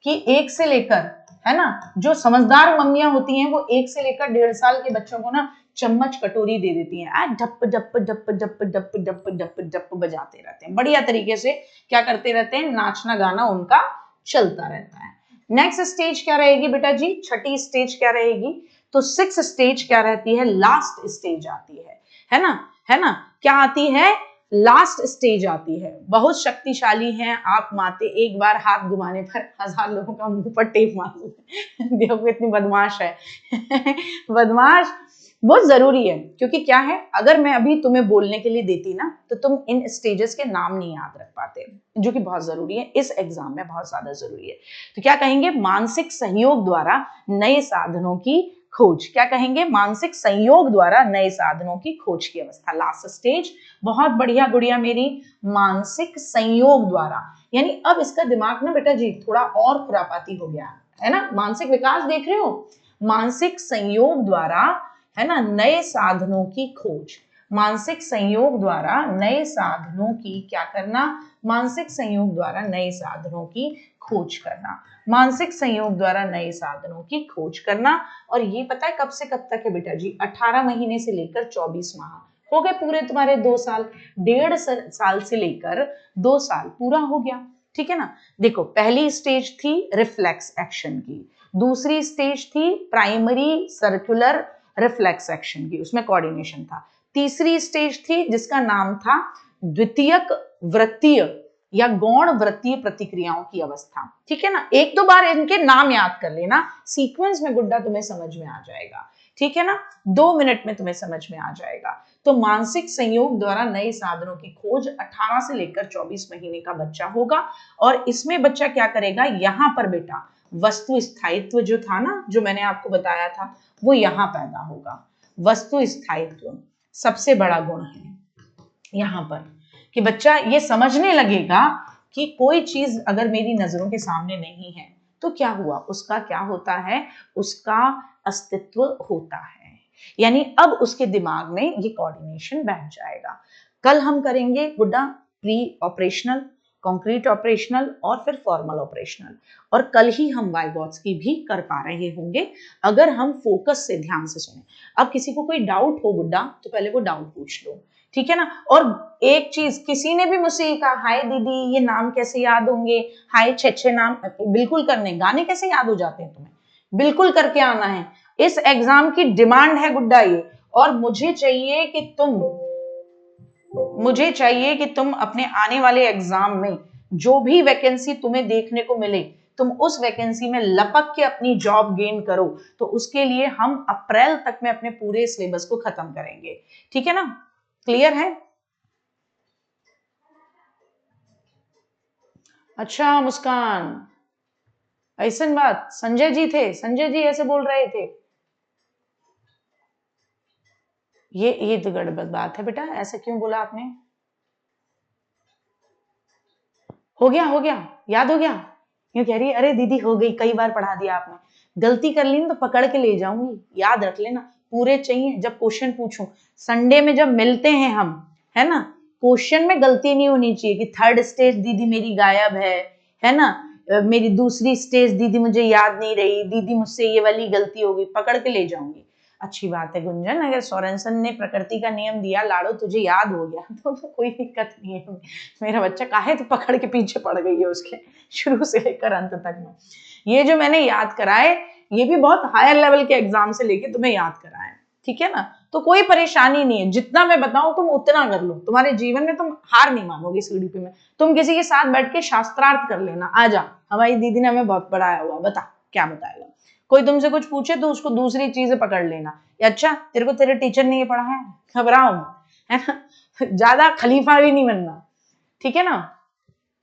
कि 1 से लेकर, है ना, जो समझदार मम्मियां होती हैं वो 1 से लेकर 1.5 साल के बच्चों को ना चम्मच कटोरी दे देती हैं, डप डप डप डप डप डप डप डप बजाते रहते हैं, बढ़िया तरीके से क्या करते रहते हैं, नाचना गाना उनका चलता रहता है। नेक्स्ट स्टेज क्या रहेगी बेटा जी? छठी स्टेज क्या रहेगी? तो 6th स्टेज क्या रहती है? लास्ट स्टेज आती है ना, है ना, क्या आती है? लास्ट स्टेज आती है। बहुत शक्तिशाली हैं आप माते, एक बार हाथ घुमाने पर 1000 लोगों का मुंह पर टेप मार देते। देखो इतनी बदमाश है। बदमाश बहुत जरूरी है, क्योंकि क्या है, अगर मैं अभी तुम्हें बोलने के लिए देती ना तो तुम इन स्टेजेस के नाम नहीं याद रख पाते, जो कि बहुत जरूरी है, इस एग्जाम में बहुत ज्यादा जरूरी है। तो क्या कहेंगे, मानसिक सहयोग द्वारा नए साधनों की खोज। क्या कहेंगे, मानसिक संयोग द्वारा नए साधनों की खोज की अवस्था, लास्ट स्टेज। बहुत बढ़िया गुड़िया मेरी, मानसिक संयोग द्वारा, यानी अब इसका दिमाग ना बेटा जी थोड़ा और खुरापाती हो गया है ना, मानसिक विकास देख रहे हो, मानसिक संयोग द्वारा, है ना, नए साधनों की खोज। मानसिक संयोग द्वारा नए साधनों की क्या करना, मानसिक संयोग द्वारा नए साधनों की खोज करना, मानसिक संयोग द्वारा नए साधनों की खोज करना। और ये पता है कब से कब तक है बेटा जी, 18 महीने से लेकर 24 माह, हो गए पूरे तुम्हारे 2 साल, 1.5 साल से लेकर 2 साल पूरा हो गया। ठीक है ना, देखो पहली स्टेज थी रिफ्लेक्स एक्शन की, दूसरी स्टेज थी प्राइमरी सर्कुलर रिफ्लेक्स एक्शन की, उसमें कोऑर्डिनेशन था, तीसरी स्टेज थी जिसका नाम था द्वितीयक वृत्तीय या गौण वृत्तीय प्रतिक्रियाओं की अवस्था। ठीक है ना, एक दो बार इनके नाम याद कर लेना, सीक्वेंस में गुड्डा तुम्हें समझ में आ जाएगा। ठीक है ना, 2 मिनट में तुम्हें समझ में आ जाएगा। तो मानसिक संयोग द्वारा नए साधनों की खोज 18 से लेकर 24 महीने का बच्चा होगा, और इसमें बच्चा क्या करेगा, यहां पर बेटा वस्तु स्थायित्व जो था ना, जो मैंने आपको बताया था, वो यहां पैदा होगा। वस्तु स्थायित्व सबसे बड़ा गुण है यहां पर, कि बच्चा ये समझने लगेगा कि कोई चीज अगर मेरी नजरों के सामने नहीं है तो क्या हुआ, उसका क्या होता है, उसका अस्तित्व होता है। यानी अब उसके दिमाग में ये कोऑर्डिनेशन बैठ जाएगा। कल हम करेंगे गुड्डा प्री ऑपरेशनल, कॉन्क्रीट ऑपरेशनल और फिर फॉर्मल ऑपरेशनल, और कल ही हम वाइगॉट्स्की भी कर पा रहे होंगे अगर हम फोकस से ध्यान से सुने। अब किसी को कोई डाउट हो गुड्डा तो पहले वो डाउट पूछ लो, ठीक है ना। और एक चीज, किसी ने भी मुझसे कहा हाय दीदी ये नाम कैसे याद होंगे, हाय छे नाम बिल्कुल करने, गाने कैसे याद हो जाते हैं तुम्हें, बिल्कुल करके आना है, इस एग्जाम की डिमांड है गुड्डा ये। और मुझे चाहिए कि तुम अपने आने वाले एग्जाम में जो भी वैकेंसी तुम्हें देखने को मिले, तुम उस वैकेंसी में लपक के अपनी जॉब गेन करो। तो उसके लिए हम अप्रैल तक में अपने पूरे सिलेबस को खत्म करेंगे, ठीक है ना, क्लियर है। अच्छा मुस्कान, ऐसा बात, संजय जी थे, संजय जी ऐसे बोल रहे थे, ये तो गड़बड़ बात है बेटा, ऐसे क्यों बोला आपने, हो गया याद हो गया, यूं कह रही है अरे दीदी हो गई, कई बार पढ़ा दिया आपने, गलती कर ली ना तो पकड़ के ले जाऊंगी, याद रख लेना, पूरे चाहिए जब क्वेश्चन पूछूं, संडे में जब मिलते हैं हम, है ना, क्वेश्चन में गलती नहीं होनी चाहिए कि थर्ड स्टेज दीदी मेरी गायब है ना, मेरी दूसरी स्टेज दीदी मुझे याद नहीं रही, दीदी मुझसे ये वाली गलती हो गई, पकड़ के ले जाऊंगी। अच्छी बात है गुंजन, अगर सोरेनसन ने प्रकृति का नियम दिया लाड़ो तुझे याद हो गया तो कोई दिक्कत नहीं है, मेरा बच्चा काहे तो पकड़ के पीछे पड़ गई है उसके, शुरू से लेकर अंत तक में। ये जो मैंने याद कराए ये भी बहुत हायर लेवल के एग्जाम से लेके तुम्हें याद कराए, ठीक है ना, तो कोई परेशानी नहीं है, जितना मैं बताऊं तुम उतना कर लो, तुम्हारे जीवन में तुम हार नहीं मानोगे सीढ़ी पे में। तुम किसी के साथ बैठ के शास्त्रार्थ कर लेना, आजा हमारी दीदी ने हमें बहुत पढ़ाया हुआ, बता क्या बताएगा, कोई तुमसे कुछ पूछे तो उसको दूसरी चीजें पकड़ लेना, अच्छा तेरे को तेरे टीचर ने ये पढ़ा है, घबराओ, है ना, ज्यादा खलीफा भी नहीं बनना, ठीक है ना।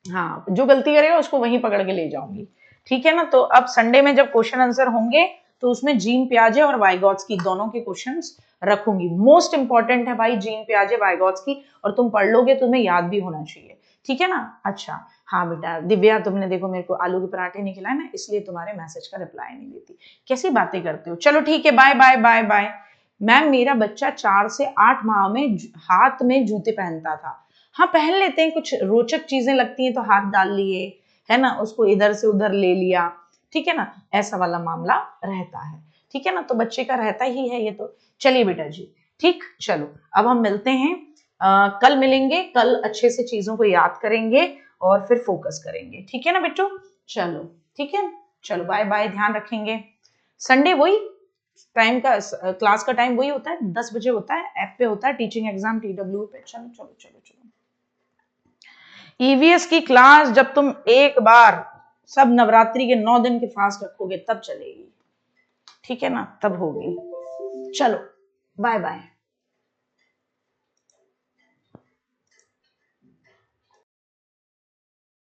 हाँ, जो गलती करेगा उसको वहीं पकड़ के ले जाऊंगी, ठीक है ना। तो अब संडे में जब क्वेश्चन आंसर होंगे तो उसमें जीन पियाजे और वाइगॉट्स्की दोनों के क्वेश्चंस रखूंगी, मोस्ट इंपॉर्टेंट है भाई जीन पियाजे वाइगॉट्स्की, और तुम पढ़ लोगे तुम्हें याद भी होना चाहिए, ठीक है ना। अच्छा हाँ बेटा दिव्या, तुमने देखो मेरे को आलू के पराठे नहीं खिलाए ना, इसलिए तुम्हारे मैसेज का रिप्लाई नहीं देती, कैसी बातें करते हो, चलो ठीक है, bye bye bye bye. Ma'am मेरा बच्चा 4 से 8 माह में हाथ में जूते पहनता था, हाँ पहन लेते हैं, कुछ रोचक चीजें लगती हैं तो हाथ डाल लिए, है ना, उसको इधर से उधर ले लिया, ठीक है ना, ऐसा वाला मामला रहता है, ठीक है ना, तो बच्चे का रहता ही है ये तो। चलिए बेटा जी ठीक, चलो अब हम मिलते हैं, कल मिलेंगे, कल अच्छे से चीजों को याद करेंगे और फिर फोकस करेंगे, ठीक है ना बिट्टू, चलो ठीक है, चलो बाय बाय, ध्यान रखेंगे। संडे वही टाइम का, क्लास का टाइम वही होता है, 10 बजे होता है, ऐप पे होता है टीचिंग एग्जाम TW पे, चलो चलो चलो चलो। ईवीएस की क्लास जब तुम एक बार सब नवरात्रि के 9 दिन के फास्ट रखोगे तब चलेगी, ठीक है ना, तब होगी, चलो बाय बाय।